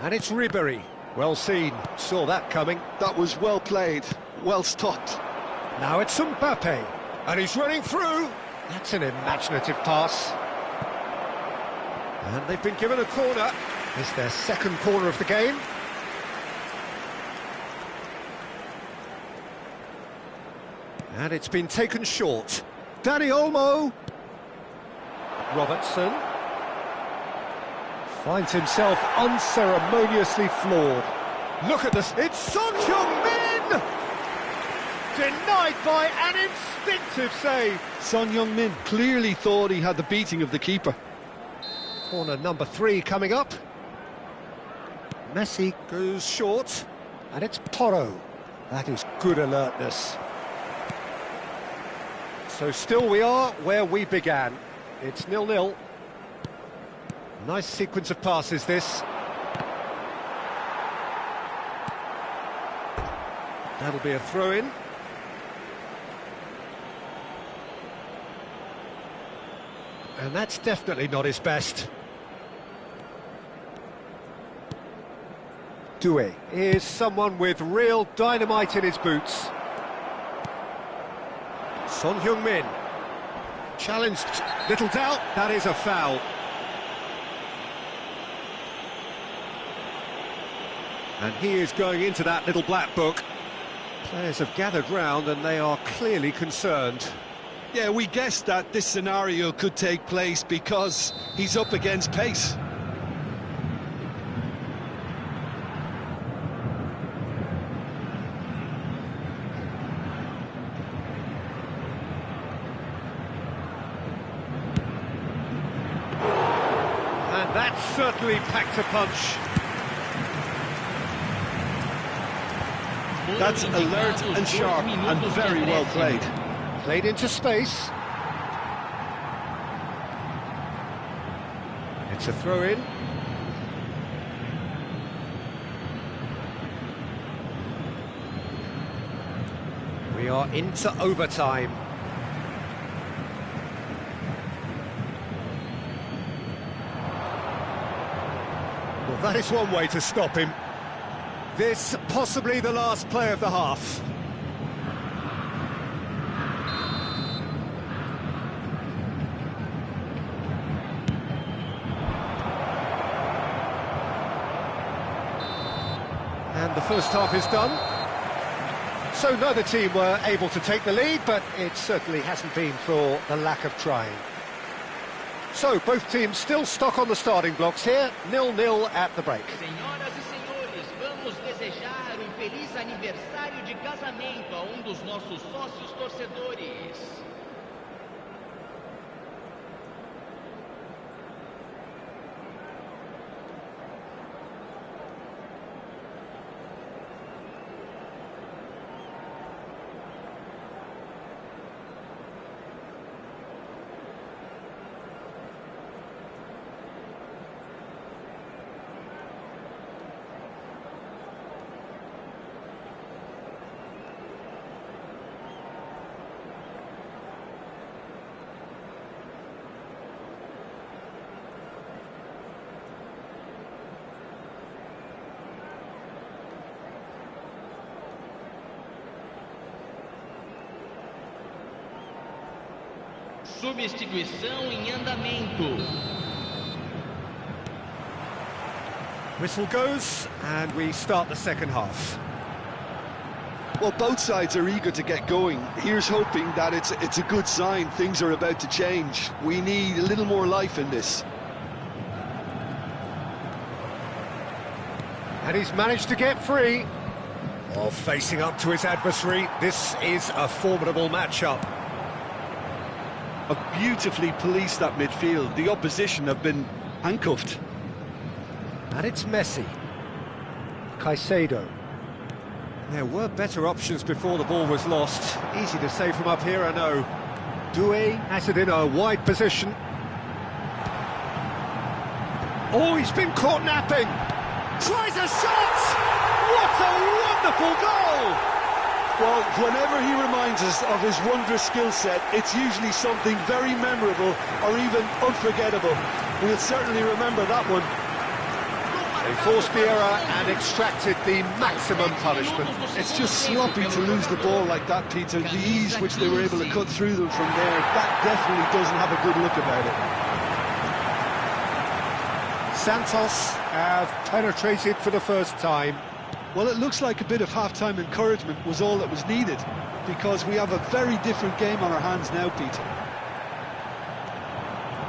And it's Ribery. Well seen. Saw that coming. That was well played, well stopped. Now it's Mbappe. And he's running through. That's an imaginative pass. And they've been given a corner. It's their second corner of the game. And it's been taken short. Dani Olmo. Robertson. Finds himself unceremoniously floored. Look at this. It's Son Heung-min! Denied by an instinctive save. Son Heung-min clearly thought he had the beating of the keeper. Corner number 3 coming up. Messi goes short. And it's Porro. That is good alertness. So still we are where we began. It's 0-0. Nice sequence of passes, this. That'll be a throw-in. And that's definitely not his best. Doué is someone with real dynamite in his boots. Son Heung-min. Challenged, little doubt, that is a foul. And he is going into that little black book. Players have gathered round and they are clearly concerned. Yeah, we guessed that this scenario could take place because he's up against pace. And that certainly packed a punch. That's alert and sharp and very well played. Played into space. It's a throw-in. We are into overtime. Well, that is one way to stop him. This possibly the last play of the half. And the first half is done. So neither team were able to take the lead, but it certainly hasn't been for the lack of trying. So both teams still stuck on the starting blocks here, 0-0 at the break. Senhoras e senhores, vamos desejar feliz aniversário de casamento a dos nossos sócios torcedores. Substituição em andamento. Whistle goes, and we start the second half. Well, both sides are eager to get going. Here's hoping that it's a good sign. Things are about to change. We need a little more life in this. And he's managed to get free. While facing up to his adversary, this is a formidable matchup. Have beautifully policed that midfield. The opposition have been handcuffed. And it's Messi. Caicedo. There were better options before the ball was lost. Easy to say from up here, I know. Doué has it in a wide position. Oh, he's been caught napping. Tries a shot! What a wonderful goal! Well, whenever he reminds us of his wondrous skill set, it's usually something very memorable or even unforgettable. We'll certainly remember that one. They forced the error and extracted the maximum punishment. It's just sloppy to lose the ball like that, Peter. The ease which they were able to cut through them from there, that definitely doesn't have a good look about it. Santos have penetrated for the first time. Well, it looks like a bit of half-time encouragement was all that was needed, because we have a very different game on our hands now, Peter.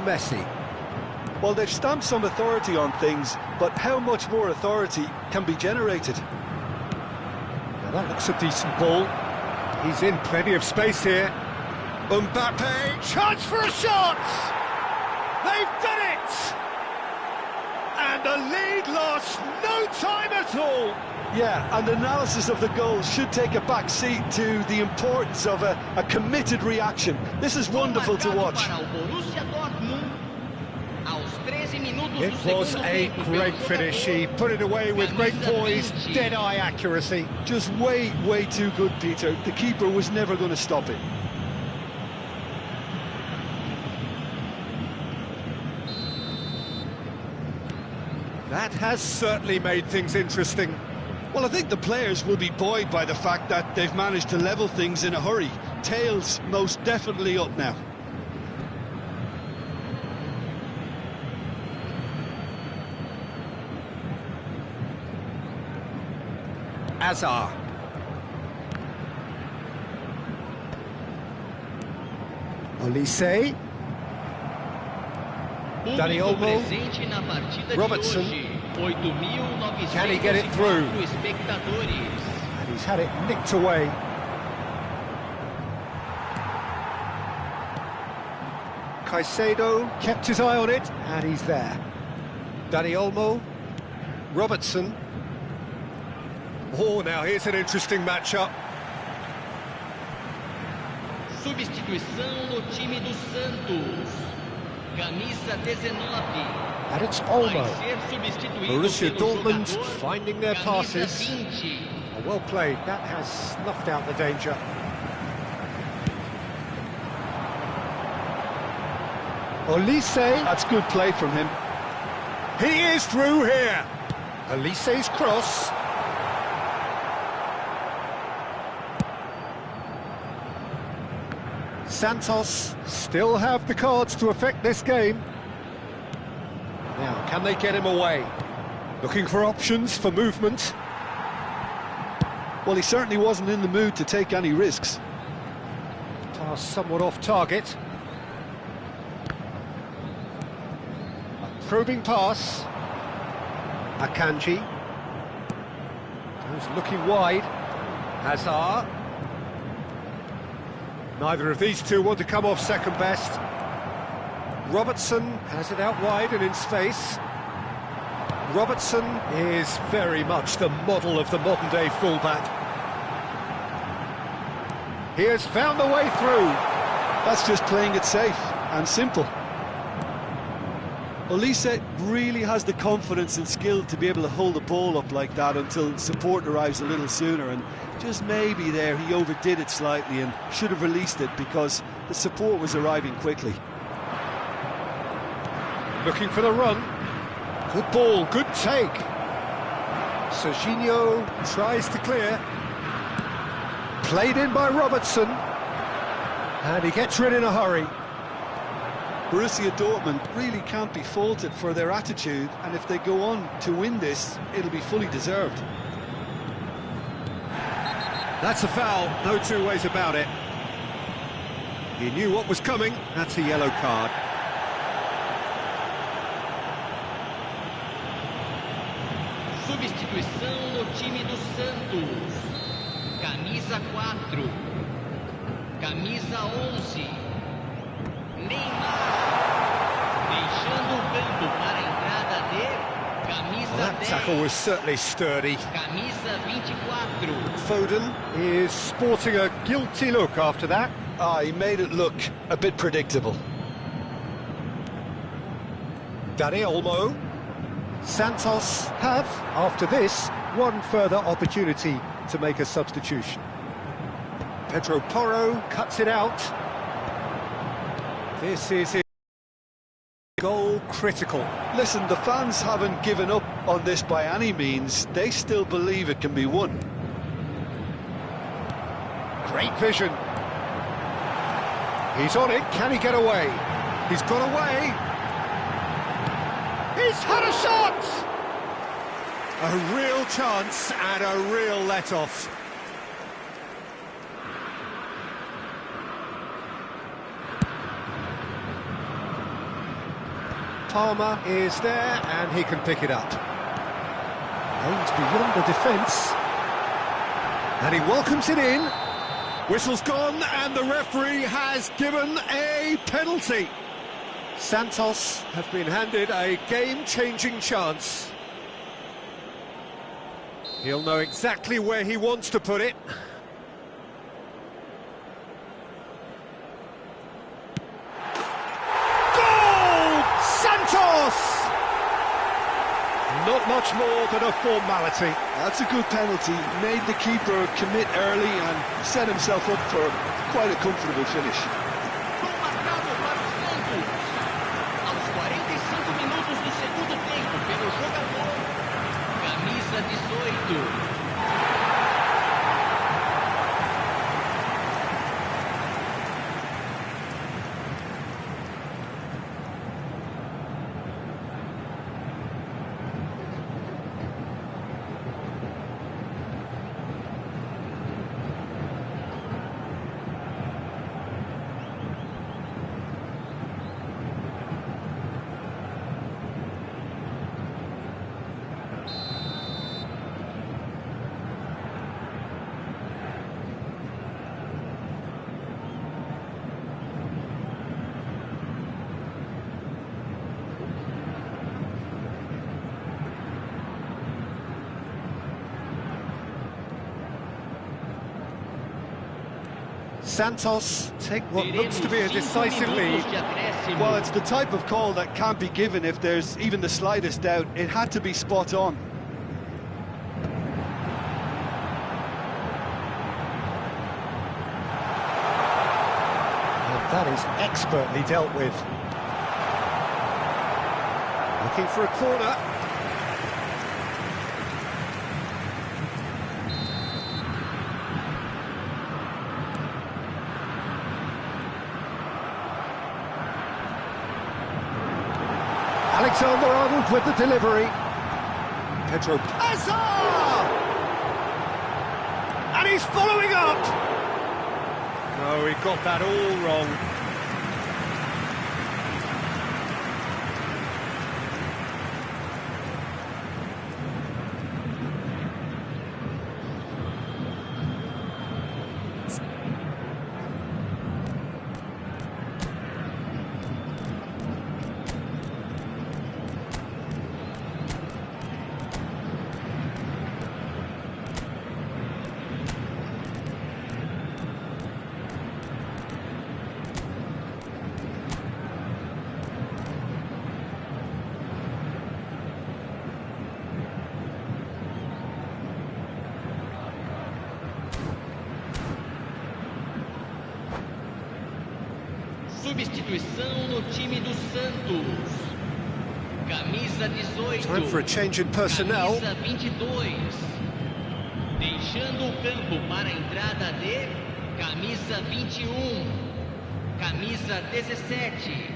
Messi. Well, they've stamped some authority on things, but how much more authority can be generated? Now that looks a decent ball. He's in plenty of space here. Mbappe, chance for a shot! They've done it! And the lead lost no time at all. Yeah, and analysis of the goal should take a back seat to the importance of a committed reaction. This is wonderful to watch. It was a great finish. He put it away with great poise, dead-eye accuracy. Just way too good, Peter. The keeper was never going to stop it. That has certainly made things interesting. Well, I think the players will be buoyed by the fact that they've managed to level things in a hurry. Tails most definitely up now. Azar. Olise. Dani Olmo. Robertson. Can he get it through? And he's had it nicked away. Caicedo kept his eye on it, and he's there. Dani Olmo. Robertson. Oh, now here's an interesting matchup. Substituição no time do Santos. Camisa 19. And it's Olmo. Borussia Dortmund finding their passes. Oh, well played. That has snuffed out the danger. Olise. That's good play from him. He is through here. Olise's cross. Santos still have the cards to affect this game. Now, can they get him away? Looking for options for movement. Well, he certainly wasn't in the mood to take any risks. Pass somewhat off target. A probing pass. Akanji. Goes looking wide. Hazard. Neither of these two want to come off second best. Robertson has it out wide and in space. Robertson is very much the model of the modern-day fullback. He has found the way through. That's just playing it safe and simple. Olise really has the confidence and skill to be able to hold the ball up like that until support arrives a little sooner, and just maybe there he overdid it slightly and should have released it because the support was arriving quickly. Looking for the run. Good ball, good take. Serginho tries to clear. Played in by Robertson. And he gets rid in a hurry. Borussia Dortmund really can't be faulted for their attitude, and if they go on to win this, it'll be fully deserved. That's a foul, no two ways about it. He knew what was coming, that's a yellow card. Substituição no time do Santos. Camisa 4. Camisa 11. Neymar. Deixando o campo para a entrada de camisa 10. That tackle was certainly sturdy. Camisa 24. Foden is sporting a guilty look after that. He made it look a bit predictable. Dani Olmo. Santos have, after this, one further opportunity to make a substitution. Pedro Porro cuts it out. This is it. Goal critical. Listen, the fans haven't given up on this by any means. They still believe it can be won. Great vision. He's on it. Can he get away? He's got away. He's had a shot! A real chance and a real let-off. Palmer is there and he can pick it up. Aims beyond the defence. And he welcomes it in. Whistle's gone and the referee has given a penalty. Santos have been handed a game-changing chance. He'll know exactly where he wants to put it. Goal! Santos! Not much more than a formality. That's a good penalty. Made the keeper commit early and set himself up for quite a comfortable finish. Gol marcado para os Santos. Aos 45 minutos do segundo tempo, pelo jogador, camisa 18. Santos take what looks to be a decisive lead. Well, it's the type of call that can't be given if there's even the slightest doubt. It had to be spot on. And that is expertly dealt with. Looking for a corner. Alexander-Arnold with the delivery. Pedro Hazard! And he's following up! No, he got that all wrong. Substituição no time do Santos. Camisa 18. Time for a change in personnel. Camisa 22. Deixando o campo para a entrada de camisa 21. Camisa 17.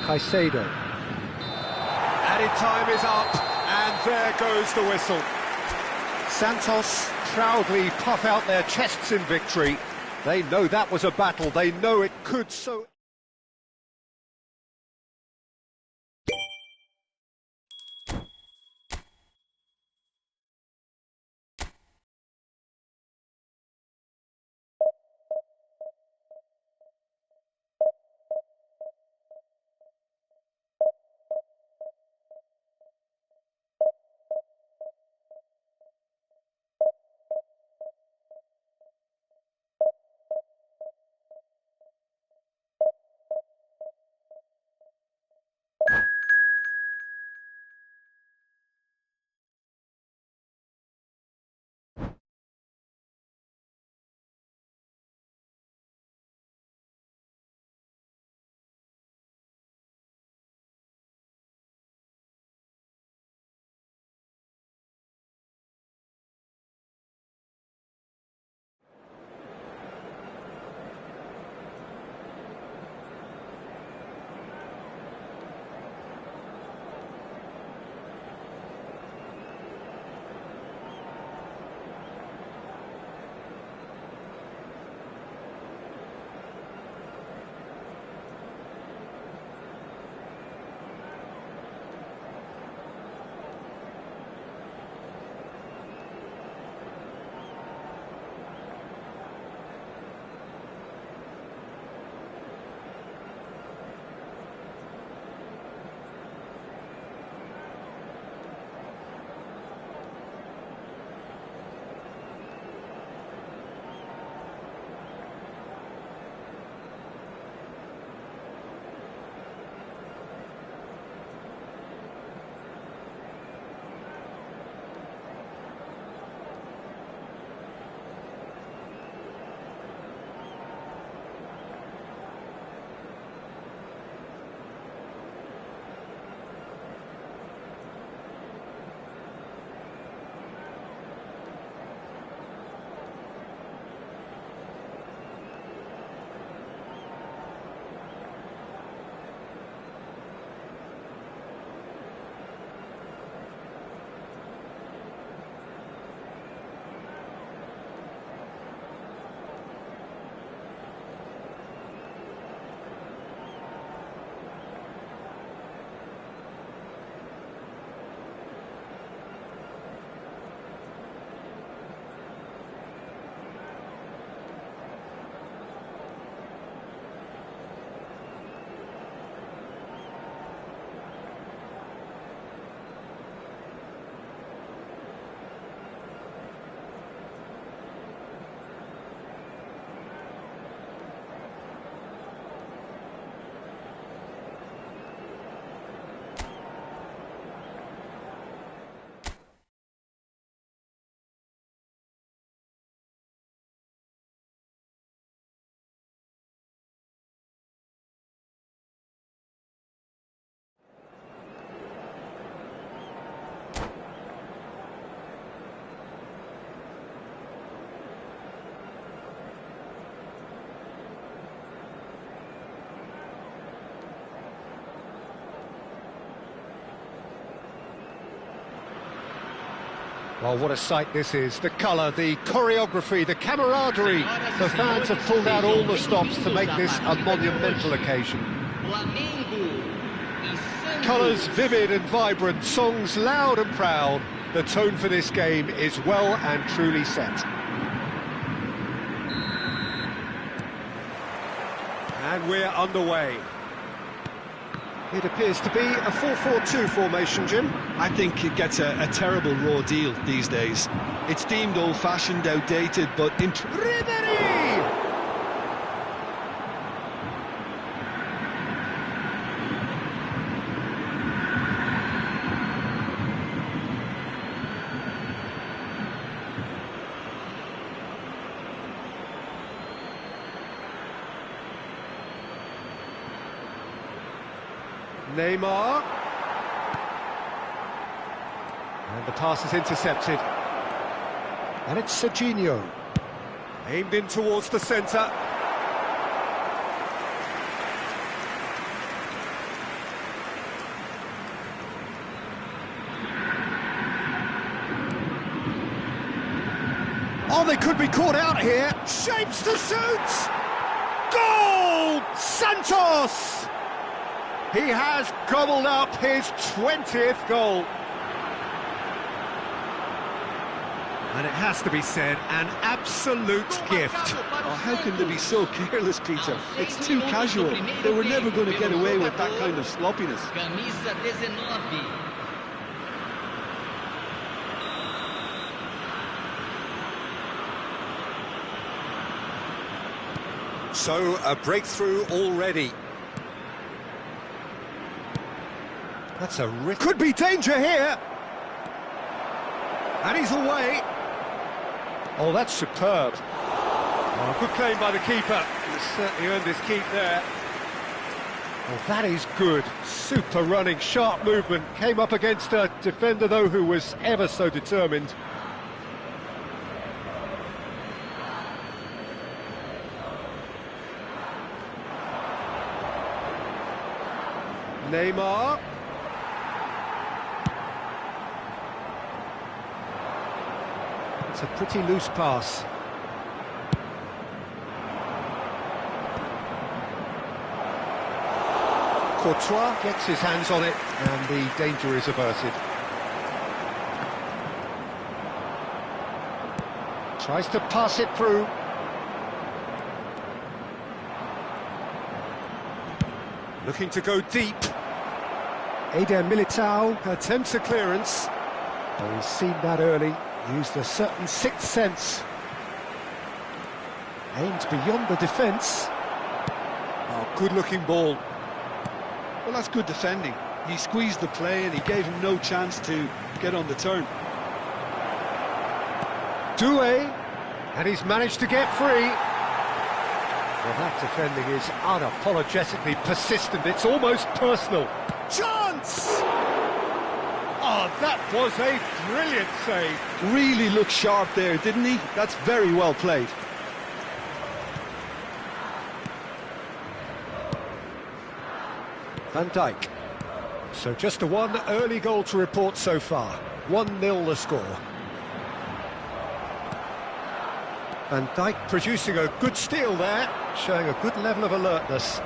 Caicedo. Added time is up, and there goes the whistle. Santos proudly puff out their chests in victory. They know that was a battle, they know it could so... Well, what a sight this is. The colour, the choreography, the camaraderie. The fans have pulled out all the stops to make this a monumental occasion. Colours vivid and vibrant, songs loud and proud. The tone for this game is well and truly set. And we're underway. It appears to be a 4-4-2 formation, Jim. I think it gets a terrible raw deal these days. It's deemed old-fashioned, outdated, but... Ribéry! Neymar. And the pass is intercepted. And it's Serginho. Aimed in towards the centre. Oh, they could be caught out here. Shapes to shoot! Goal! Santos! He has gobbled up his 20th goal. And it has to be said, an absolute gift. Oh, how can they be so careless, Peter? It's too casual. They were never going to get away with that kind of sloppiness. So, a breakthrough already. That's a risk. Could be danger here. And he's away. Oh, that's superb. Oh, good claim by the keeper. He's certainly earned his keep there. Oh, that is good. Super running, sharp movement. Came up against a defender, though, who was ever so determined. Neymar. It's a pretty loose pass. Courtois gets his hands on it, and the danger is averted. Tries to pass it through. Looking to go deep. Eder Militao attempts a clearance. Oh, he's seen that early. Used a certain sixth sense. Aimed beyond the defence. Oh, good-looking ball. Well, that's good defending. He squeezed the play and he gave him no chance to get on the turn. Doué, and he's managed to get free. Well, that defending is unapologetically persistent. It's almost personal. Chance! Oh, that was a brilliant save. Really looked sharp there, didn't he? That's very well played. Van Dijk. So just the one early goal to report so far. 1-0 the score. Van Dijk producing a good steal there, showing a good level of alertness.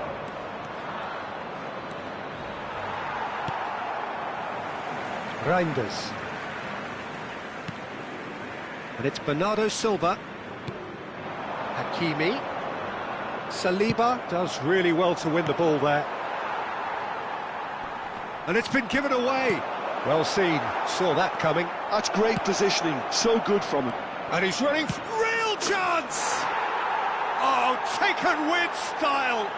Reinders. And it's Bernardo Silva. Hakimi. Saliba does really well to win the ball there. And it's been given away. Well seen, saw that coming. That's great positioning, so good from him. And he's running, real chance! Oh, taken with style.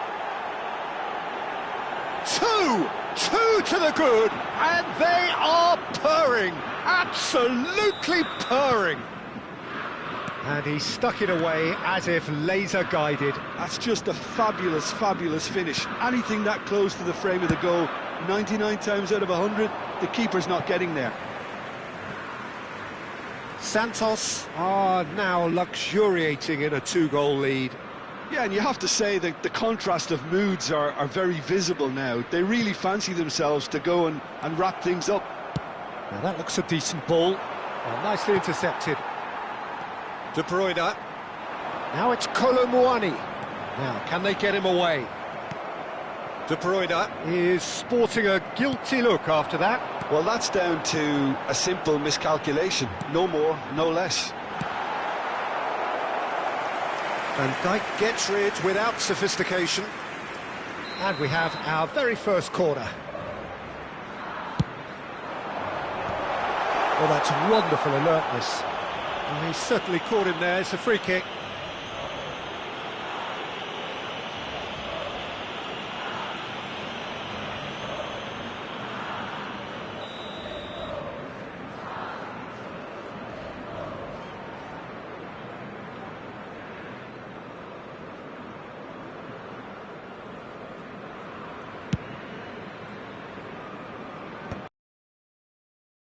Two to the good, and they are purring, absolutely purring. And he stuck it away as if laser guided. That's just a fabulous, fabulous finish. Anything that close to the frame of the goal, 99 times out of 100, the keeper's not getting there. Santos are now luxuriating in a 2-goal lead. Yeah, and you have to say that the contrast of moods are very visible now. They really fancy themselves to go and wrap things up. Now that looks a decent ball. Well, nicely intercepted. De Bruyne. Now it's Colomwani. Now, can they get him away? De Bruyne is sporting a guilty look after that. Well, that's down to a simple miscalculation. No more, no less. Van Dijk gets rid without sophistication. And we have our very first corner. Well, that's wonderful alertness. And he's certainly caught him there. It's a free kick.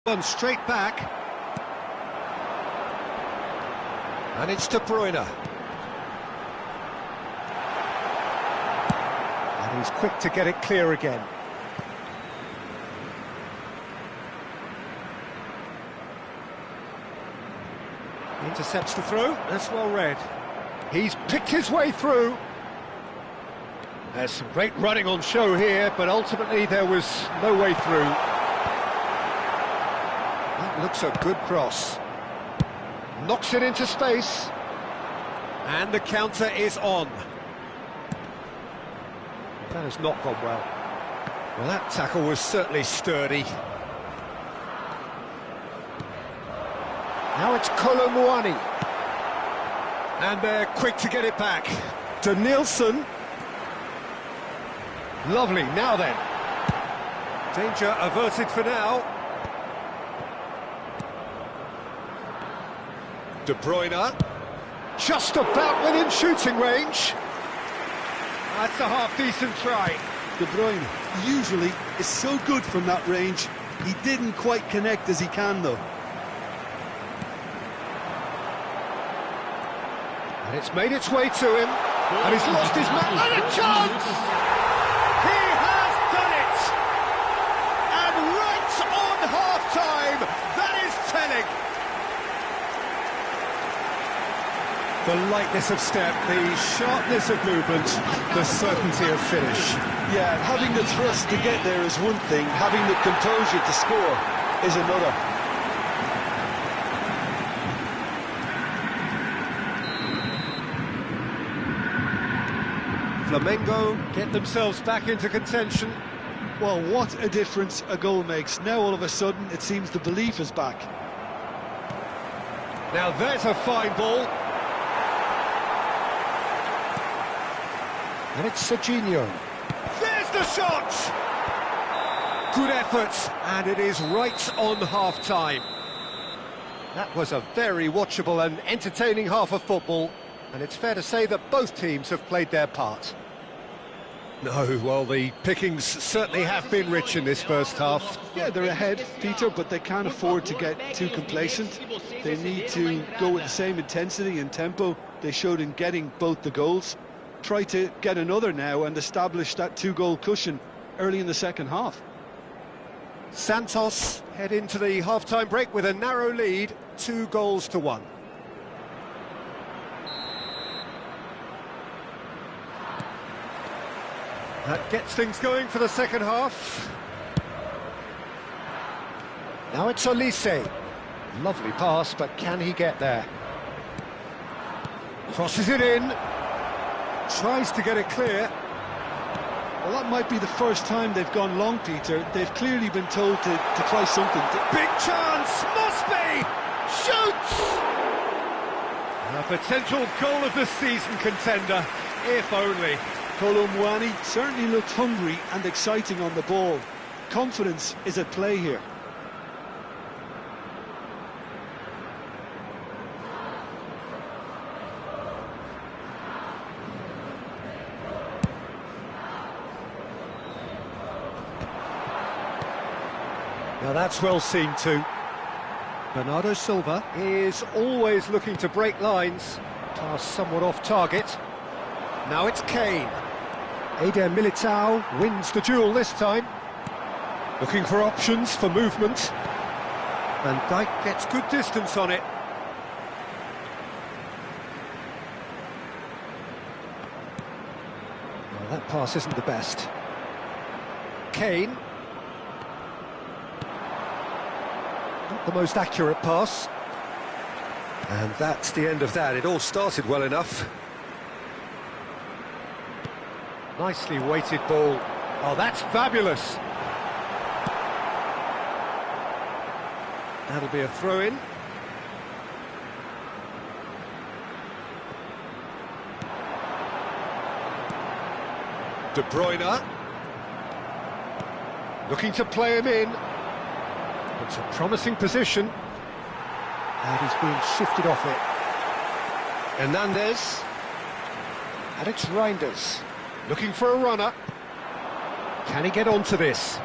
One straight back, and it's De Bruyne, and he's quick to get it clear again. He intercepts the throw. That's well read. He's picked his way through. There's some great running on show here, but ultimately there was no way through. That looks a good cross. Knocks it into space. And the counter is on. That has not gone well. Well, that tackle was certainly sturdy. Now it's Colomwani. And they're quick to get it back. To Nielsen. Lovely, now then. Danger averted for now. De Bruyne, just about within shooting range. That's a half-decent try. De Bruyne usually is so good from that range. He didn't quite connect as he can, though. And it's made its way to him. And he's lost his man. And a chance! He has done it! And right on half-time, that is telling. The lightness of step, the sharpness of movement, the certainty of finish. Yeah, having the thrust to get there is one thing, having the composure to score is another. Flamengo get themselves back into contention. Well, what a difference a goal makes. Now all of a sudden it seems the belief is back. Now there's a fine ball. And it's Serginho. There's the shot! Good effort, and it is right on half-time. That was a very watchable and entertaining half of football, and it's fair to say that both teams have played their part. No, well, the pickings certainly have been rich in this first half. Yeah, they're ahead, Peter, but they can't afford to get too complacent. They need to go with the same intensity and tempo they showed in getting both the goals. Try to get another now and establish that two-goal cushion early in the second half. Santos head into the half-time break with a narrow lead, 2-1. That gets things going for the second half. Now it's Olise. Lovely pass, but can he get there? Crosses it in. Tries to get it clear. Well, that might be the first time they've gone long, Peter. They've clearly been told to try something. Big chance! Must be! Shoots! A potential goal of the season contender, if only. Colomwani certainly looked hungry and exciting on the ball. Confidence is at play here. Now that's well seen too. Bernardo Silva is always looking to break lines. Pass somewhat off target. Now it's Kane. Eder Militao wins the duel this time. Looking for options for movement. And Dijk gets good distance on it. Well, that pass isn't the best. Kane. Not the most accurate pass. And that's the end of that. It all started well enough. Nicely weighted ball. Oh, that's fabulous. That'll be a throw-in. De Bruyne. Looking to play him in. It's a promising position. And he's being shifted off it. Hernandez. And it's Reinders. Looking for a runner. Can he get onto this?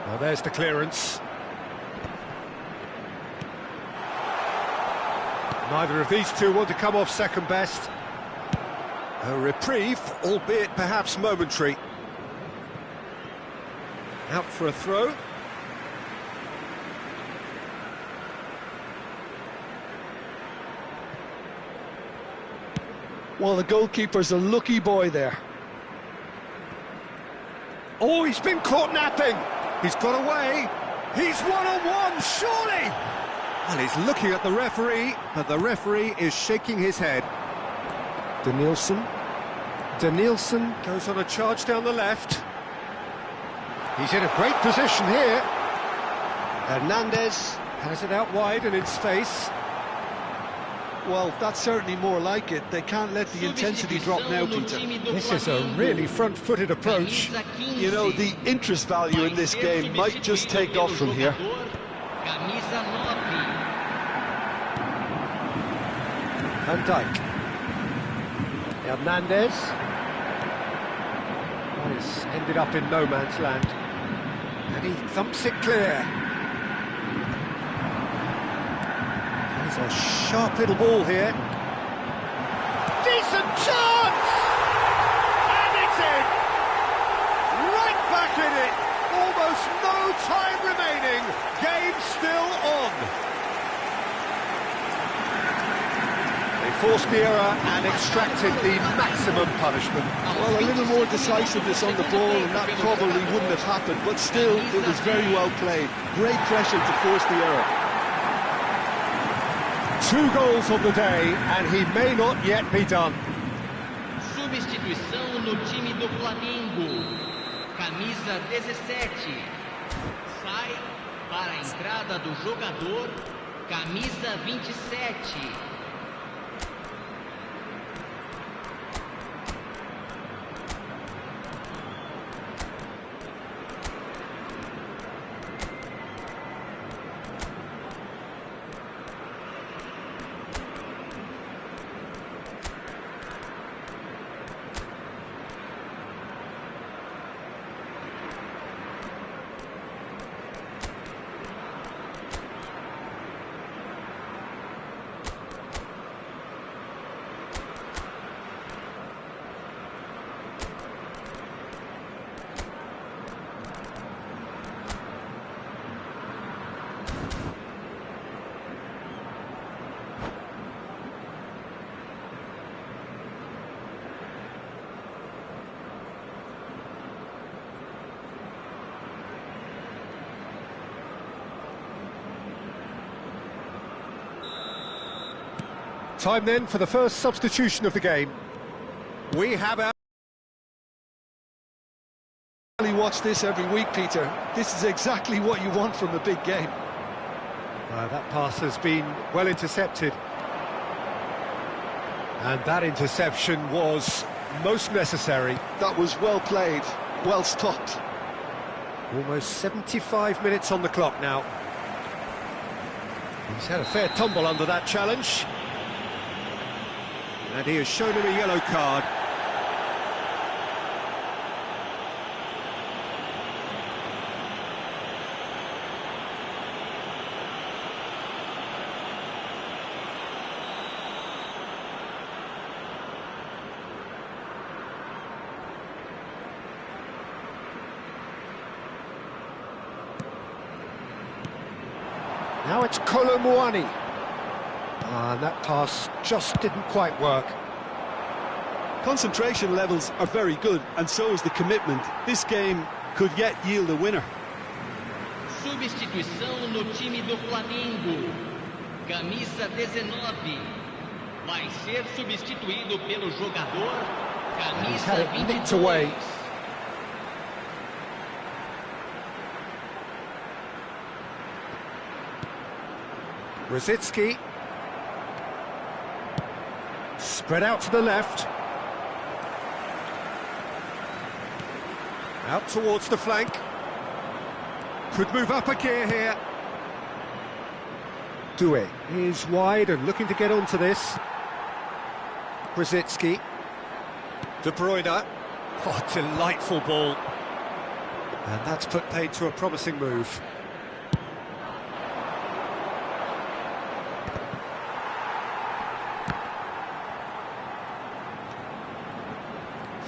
Well, there's the clearance. Neither of these two want to come off second best. A reprieve, albeit perhaps momentary. Out for a throw. Well, the goalkeeper's a lucky boy there. Oh, he's been caught napping. He's got away. He's one-on-one, surely! Well, he's looking at the referee, but the referee is shaking his head. Danielson. Danielson goes on a charge down the left. He's in a great position here. Hernandez has it out wide and in space. Well, that's certainly more like it. They can't let the intensity drop now, Peter. This is a really front-footed approach. You know, the interest value in this game might just take off from here. Van Dijk. Hernandez. Oh, he's ended up in no man's land. And he thumps it clear. There's a sharp little ball here. Decent chance! And it's in! Right back in it! Almost no time remaining. Game still on. They forced the error and extracted the maximum punishment. Well, a little more decisiveness on the ball and that probably wouldn't have happened, but still, it was very well played. Great pressure to force the error. 2 goals on the day, and he may not yet be done. Substituição no time do Flamengo. Camisa 17. Sai para a entrada do jogador. Camisa 27. Time then for the first substitution of the game. We have our... I watch this every week, Peter. This is exactly what you want from a big game. That pass has been well intercepted. And that interception was most necessary. That was well played, well stopped. Almost 75 minutes on the clock now. He's had a fair tumble under that challenge. And he has shown him a yellow card. Now it's Colomwani. And that pass just didn't quite work. Concentration levels are very good, and so is the commitment. This game could yet yield a winner. Substituição no time do Flamengo. Camisa 19. Vai ser substituído pelo jogador He's had camisa it nicked 22. away. Rosicki. Spread out to the left. Out towards the flank. Could move up a gear here. Doué is wide and looking to get onto this. Rosicki. De Bruyne. Oh, delightful ball. And that's put paid to a promising move.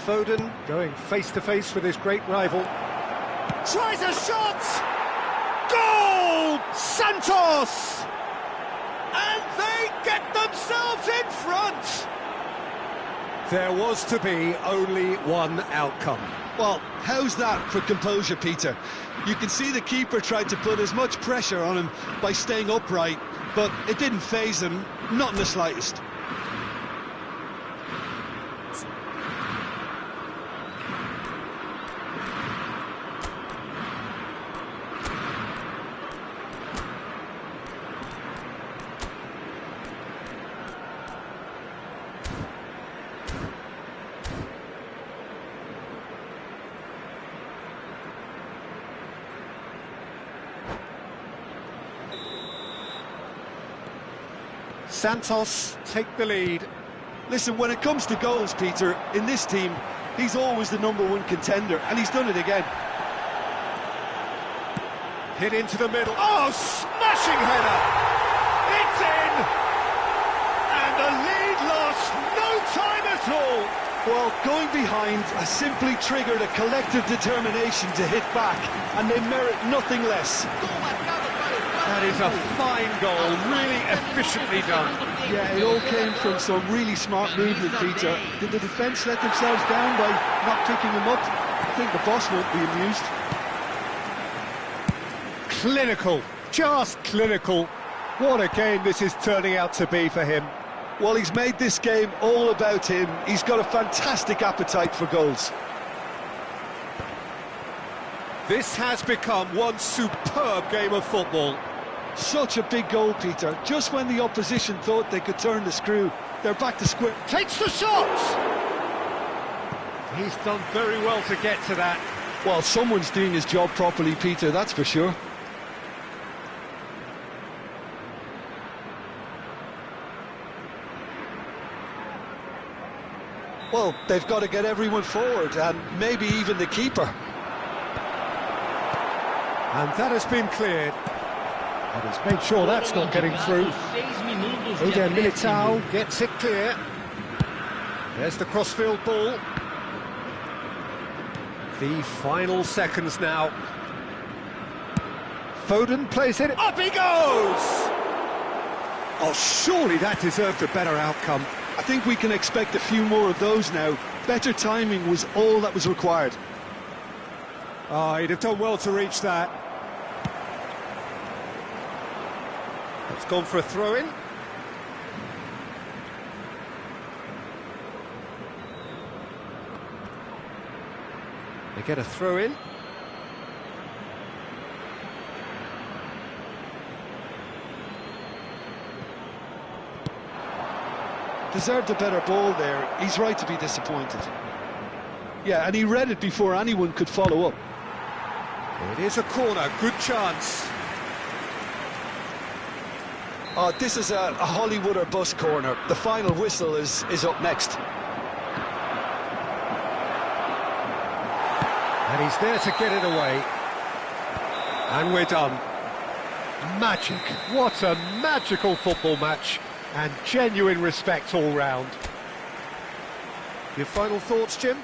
Foden going face-to-face with his great rival. Tries a shot! Goal! Santos! And they get themselves in front! There was to be only one outcome. Well, how's that for composure, Peter? You can see the keeper tried to put as much pressure on him by staying upright, but it didn't faze him, not in the slightest. Santos take the lead. Listen, when it comes to goals, Peter, in this team, he's always the #1 contender, and he's done it again. Hit into the middle. Oh, smashing header! It's in! And the lead lost no time at all. Well, going behind has simply triggered a collective determination to hit back, and they merit nothing less. That is a fine goal, really efficiently done. Yeah, it all came from some really smart movement, Peter. Did the defence let themselves down by not picking him up? I think the boss won't be amused. Clinical, just clinical. What a game this is turning out to be for him. Well, he's made this game all about him. He's got a fantastic appetite for goals. This has become one superb game of football. Such a big goal, Peter. Just when the opposition thought they could turn the screw, they're back to square. Takes the shot! He's done very well to get to that. Well, someone's doing his job properly, Peter, that's for sure. Well, they've got to get everyone forward, and maybe even the keeper. And that has been cleared. And he's made sure that's not getting through. Eder Militao gets it clear. There's the crossfield ball. The final seconds now. Foden plays it. Up he goes! Oh, surely that deserved a better outcome. I think we can expect a few more of those now. Better timing was all that was required. Oh, he'd have done well to reach that. It's gone for a throw-in. They get a throw-in. Deserved a better ball there. He's right to be disappointed. Yeah, and he read it before anyone could follow up. It is a corner, good chance. Oh, this is a Hollywood or bust corner. The final whistle is up next. And he's there to get it away. And we're done. Magic. What a magical football match. And genuine respect all round. Your final thoughts, Jim?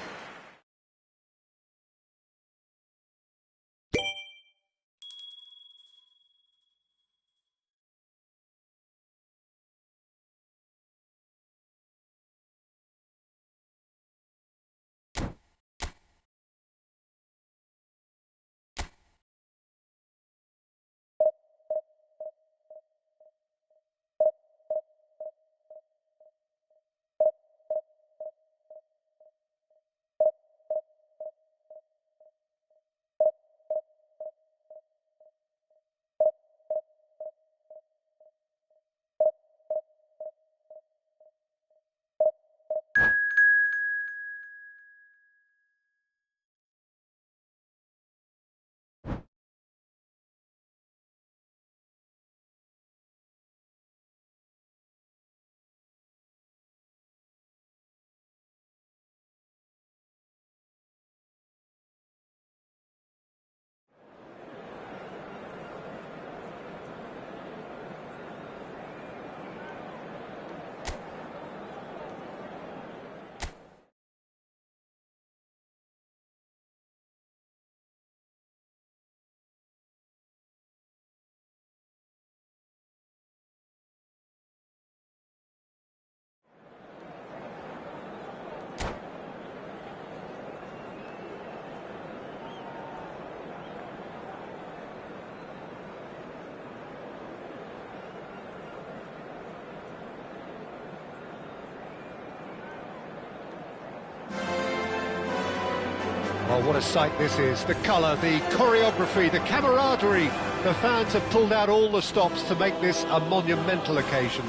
Oh, what a sight this is. The colour, the choreography, the camaraderie. The fans have pulled out all the stops to make this a monumental occasion.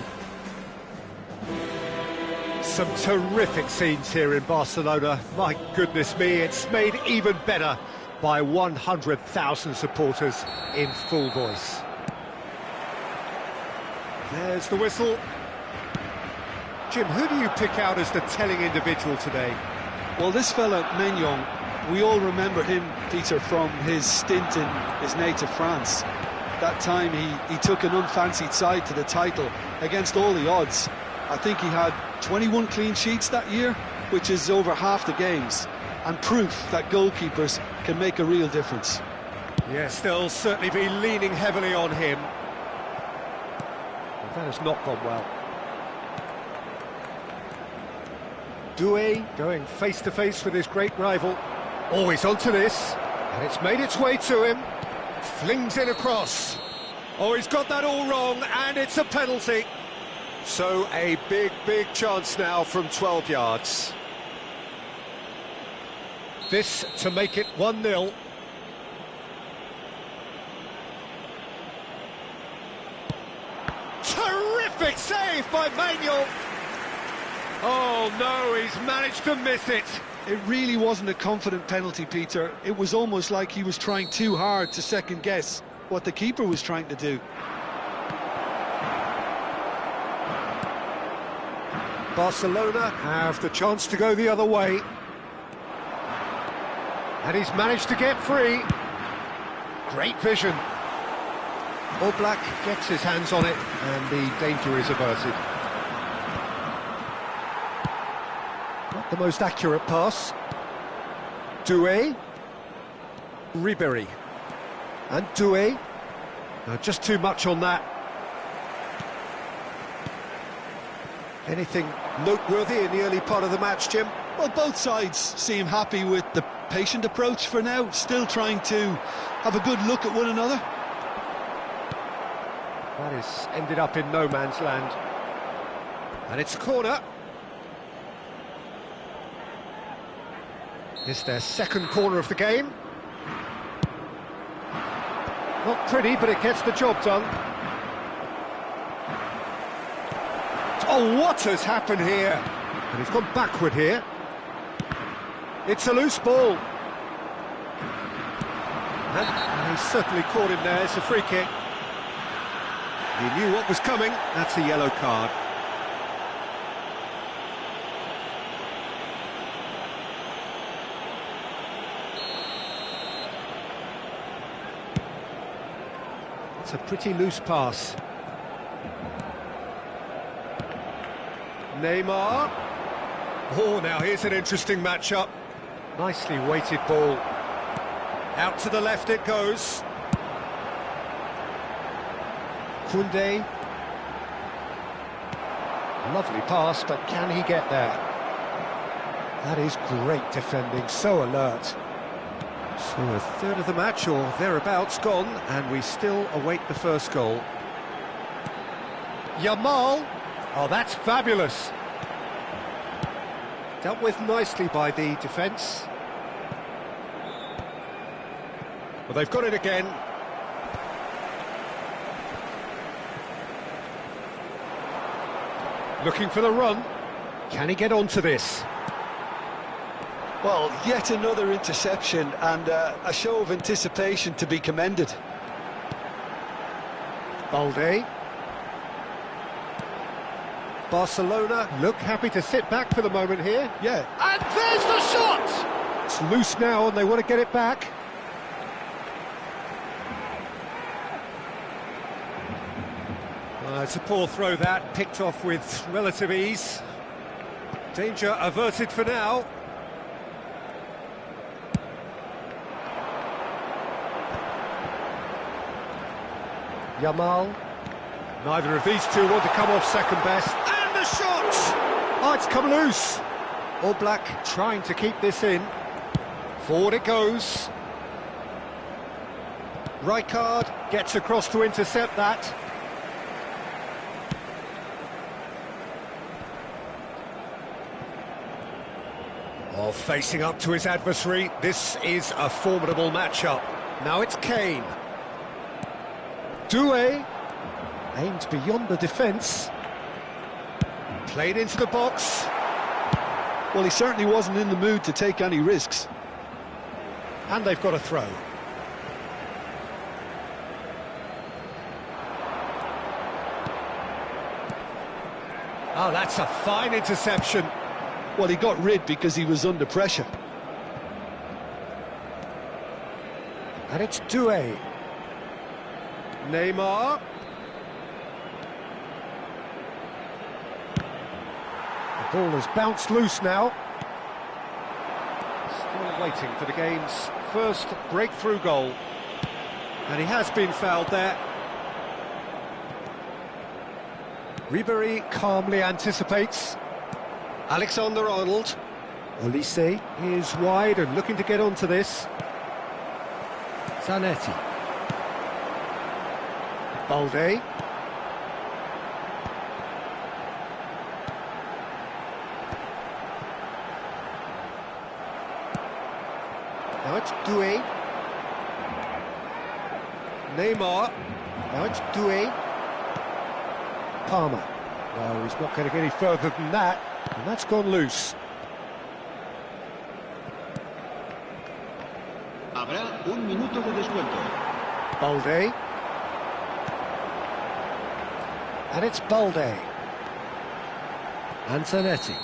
Some terrific scenes here in Barcelona. My goodness me, it's made even better by 100,000 supporters in full voice. There's the whistle. Jim, who do you pick out as the telling individual today? Well, this fella, Maignan, we all remember him, Peter, from his stint in his native France. That time he took an unfancied side to the title against all the odds. I think he had 21 clean sheets that year, which is over half the games, and proof that goalkeepers can make a real difference. Yes, they'll certainly be leaning heavily on him. Well, that has not gone well. Doué going face-to-face with his great rival. Oh, he's onto this, and it's made its way to him. Flings it across. Oh, he's got that all wrong, and it's a penalty. So a big, big chance now from 12 yards. This to make it 1-0. Terrific save by Maignan. Oh no, he's managed to miss it. It really wasn't a confident penalty, Peter. It was almost like he was trying too hard to second-guess what the keeper was trying to do. Barcelona have the chance to go the other way. And he's managed to get free. Great vision. Oblak gets his hands on it, and the danger is averted. Not the most accurate pass. Doué. Ribéry. And Doué. Just too much on that. Anything noteworthy in the early part of the match, Jim? Well, both sides seem happy with the patient approach for now, still trying to have a good look at one another. That has ended up in no man's land. And it's a corner. It's their second corner of the game. Not pretty, but it gets the job done. Oh, what has happened here? And he's gone backward here. It's a loose ball. And he's certainly caught him there. It's a free kick. He knew what was coming. That's a yellow card. It's a pretty loose pass. Neymar. Oh, now here's an interesting matchup. Nicely weighted ball. Out to the left it goes. Koundé. Lovely pass, but can he get there? That is great defending, so alert. So a third of the match, or thereabouts, gone, and we still await the first goal. Yamal. Oh, that's fabulous. Dealt with nicely by the defence. Well, they've got it again. Looking for the run. Can he get onto this? Well, yet another interception and a show of anticipation to be commended. Balde. Barcelona look happy to sit back for the moment here. Yeah. And there's the shot! It's loose now and they want to get it back. It's a poor throw that, picked off with relative ease. Danger averted for now. Yamal. Neither of these two want to come off second best. And the shot! Oh, it's come loose. Oblak trying to keep this in. Forward it goes. Rijkaard gets across to intercept that. Oh, facing up to his adversary, this is a formidable matchup. Now it's Kane. Doué aimed beyond the defence. Played into the box. Well, he certainly wasn't in the mood to take any risks. And they've got a throw. Oh, that's a fine interception. Well, he got rid because he was under pressure. And it's Doué. Neymar. The ball has bounced loose now. Still waiting for the game's first breakthrough goal. And he has been fouled there. Ribéry calmly anticipates. Alexander-Arnold. Olise is wide and looking to get onto this. Zanetti. Balde. Now it's Doué. Neymar. Now it's Doué. Palmer. No, he's not going to get any further than that. And that's gone loose. Habrá un minuto de descuento. Balde. And it's Balde. And Zanetti.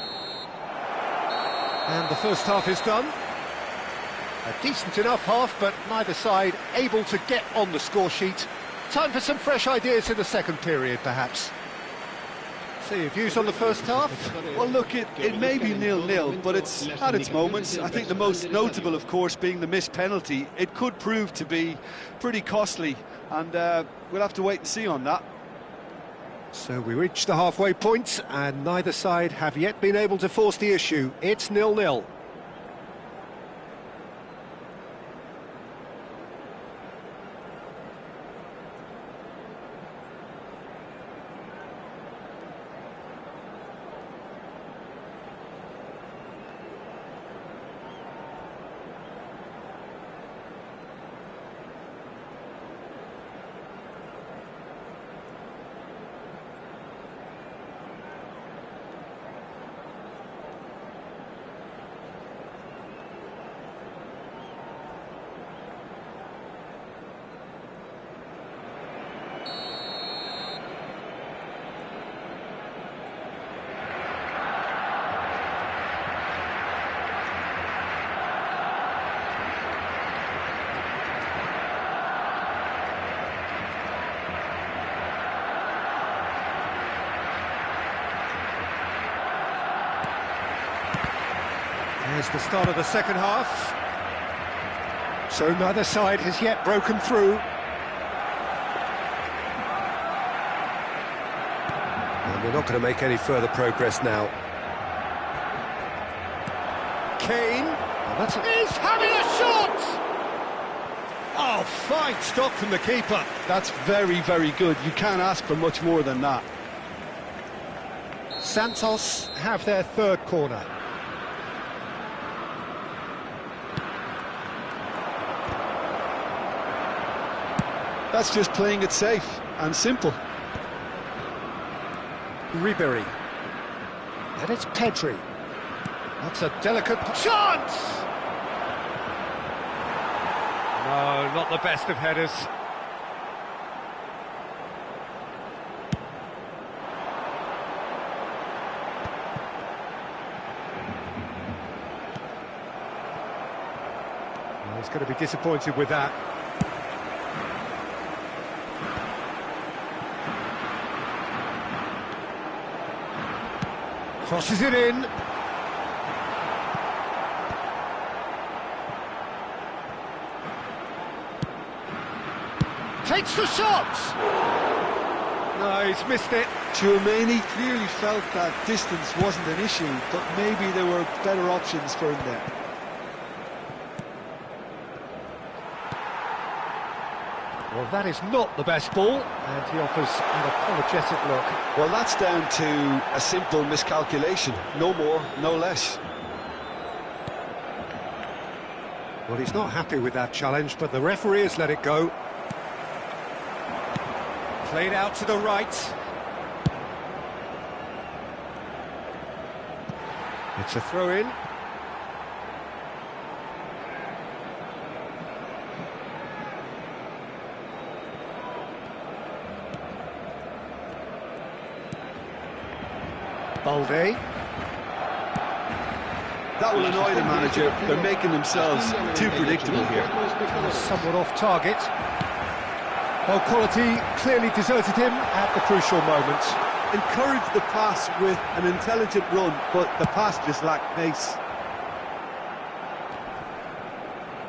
And the first half is done. A decent enough half, but neither side able to get on the score sheet. Time for some fresh ideas in the second period, perhaps. So your views on the first half? Well, look, it may be 0-0, but it's had its moments. I think the most notable, of course, being the missed penalty. It could prove to be pretty costly, and we'll have to wait and see on that. So we reach the halfway point, and neither side have yet been able to force the issue. It's 0-0. Here's the start of the second half. So neither side has yet broken through. And we're not going to make any further progress now. Kane. He's having a shot! Oh, fine stop from the keeper. That's very, very good. You can't ask for much more than that. Santos have their third corner. That's just playing it safe and simple. Ribéry. And it's Pedri. That's a delicate chance! No, not the best of headers. Well, he's going to be disappointed with that. Crosses it in. Takes the shot! No, he's missed it. Tchouaméni clearly felt that distance wasn't an issue, but maybe there were better options for him there. Well, that is not the best ball, and he offers an apologetic look. Well, that's down to a simple miscalculation. No more, no less. Well, he's not happy with that challenge, but the referee has let it go. Played out to the right. It's a throw-in. Balde. That will annoy the manager. They're making themselves too predictable here. Somewhat off target. Well, quality clearly deserted him at the crucial moment. Encouraged the pass with an intelligent run, but the pass just lacked pace.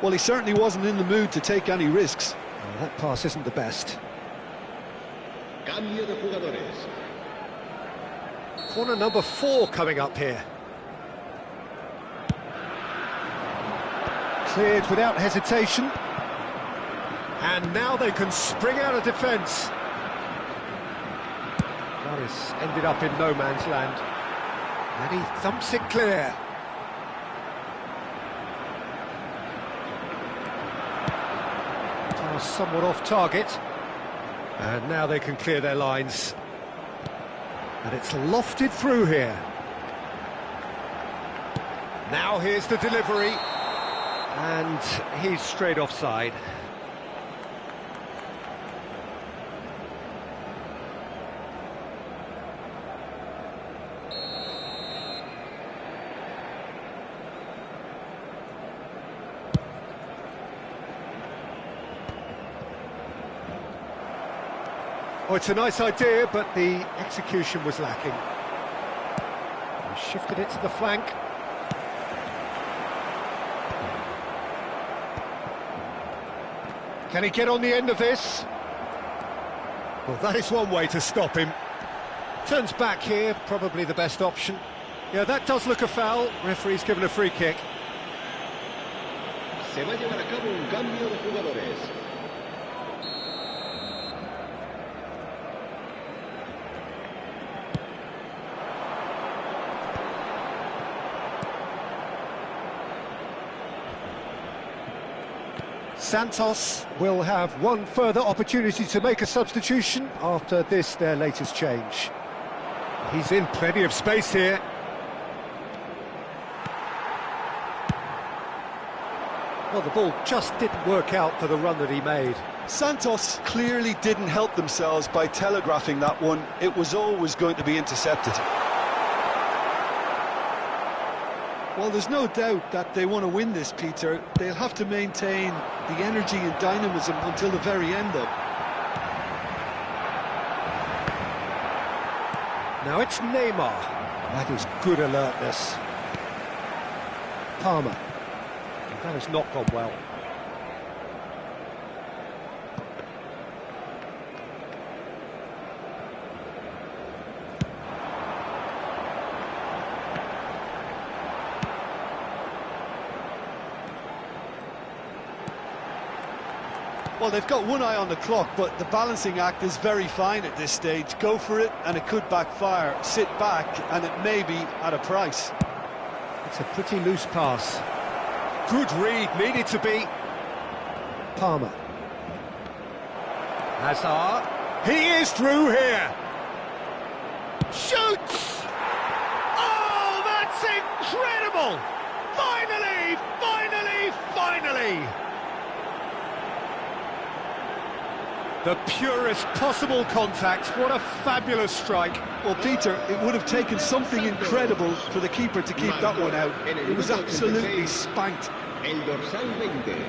Well, he certainly wasn't in the mood to take any risks. Well, that pass isn't the best. Cambio de jugadores. Corner number 4 coming up here. Cleared without hesitation. And now they can spring out of defence. Morris ended up in no man's land. And he thumps it clear. Pass somewhat off target. And now they can clear their lines. And it's lofted through here. Now here's the delivery. And he's straight offside. Oh, it's a nice idea, but the execution was lacking. He shifted it to the flank. Can he get on the end of this? Well, that is one way to stop him. Turns back here, probably the best option. Yeah, that does look a foul. Referee's given a free kick. Se va a llevar a cabo un cambio de jugadores. Santos will have one further opportunity to make a substitution after this, their latest change. He's in plenty of space here. Well, the ball just didn't work out for the run that he made. Santos clearly didn't help themselves by telegraphing that one. It was always going to be intercepted. Well, there's no doubt that they want to win this, Peter. They'll have to maintain the energy and dynamism until the very end, though. Now it's Neymar. That is good alertness. Palmer. That has not gone well. Well, they've got one eye on the clock, but the balancing act is very fine at this stage. Go for it, and it could backfire. Sit back, and it may be at a price. It's a pretty loose pass. Good read, needed to be. Palmer. Hazard. He is through here. Shoots! Oh, that's incredible! Finally, finally, finally! The purest possible contact. What a fabulous strike. Well, Peter, it would have taken something incredible for the keeper to keep that one out. It was absolutely spanked. El dorsal 20.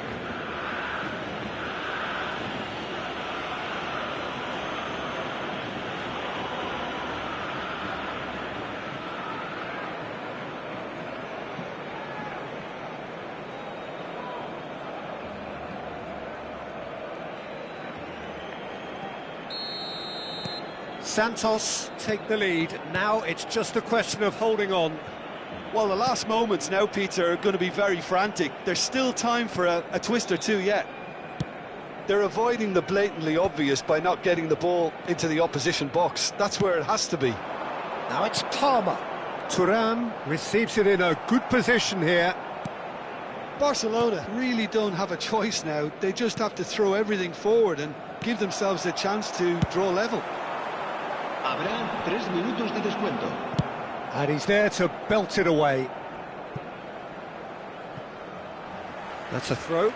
Santos take the lead. Now it's just a question of holding on. Well, the last moments now, Peter, are going to be very frantic. There's still time for a twist or two yet. They're avoiding the blatantly obvious by not getting the ball into the opposition box. That's where it has to be. Now it's Palmer. Thuram receives it in a good position here. Barcelona really don't have a choice now. They just have to throw everything forward and give themselves a chance to draw level. Habrá 3 minutos de descuento. And he's there to belt it away. That's a throw.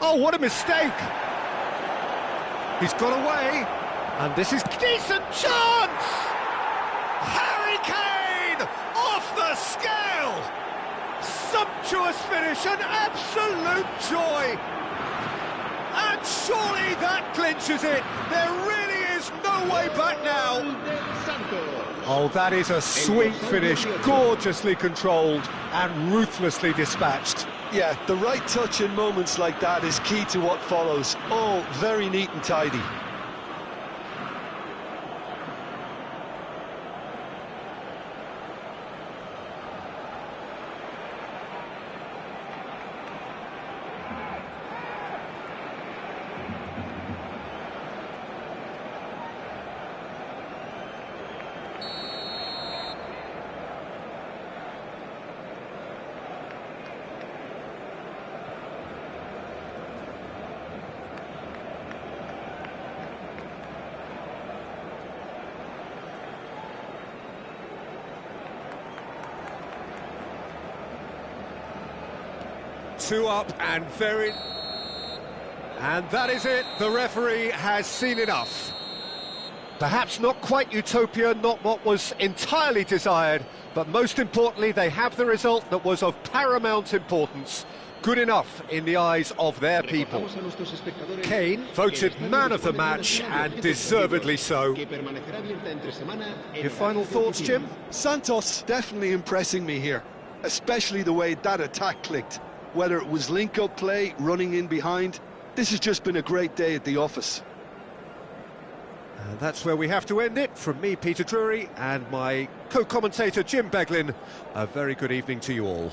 Oh, what a mistake! He's got away, and this is decent chance! Harry Kane off the scale! Sumptuous finish, an absolute joy! And surely that clinches it. There really is no way back now. Oh, that is a sweet finish, gorgeously controlled and ruthlessly dispatched. Yeah, the right touch in moments like that is key to what follows. All very neat and tidy. Two up and very... And that is it, the referee has seen enough. Perhaps not quite utopia, not what was entirely desired, but most importantly they have the result that was of paramount importance. Good enough in the eyes of their people. Kane voted man of the match, and deservedly so. Your final thoughts, Jim? Santos definitely impressing me here, especially the way that attack clicked. Whether it was link-up play, running in behind, this has just been a great day at the office. And that's where we have to end it. From me, Peter Drury, and my co-commentator, Jim Beglin, a very good evening to you all.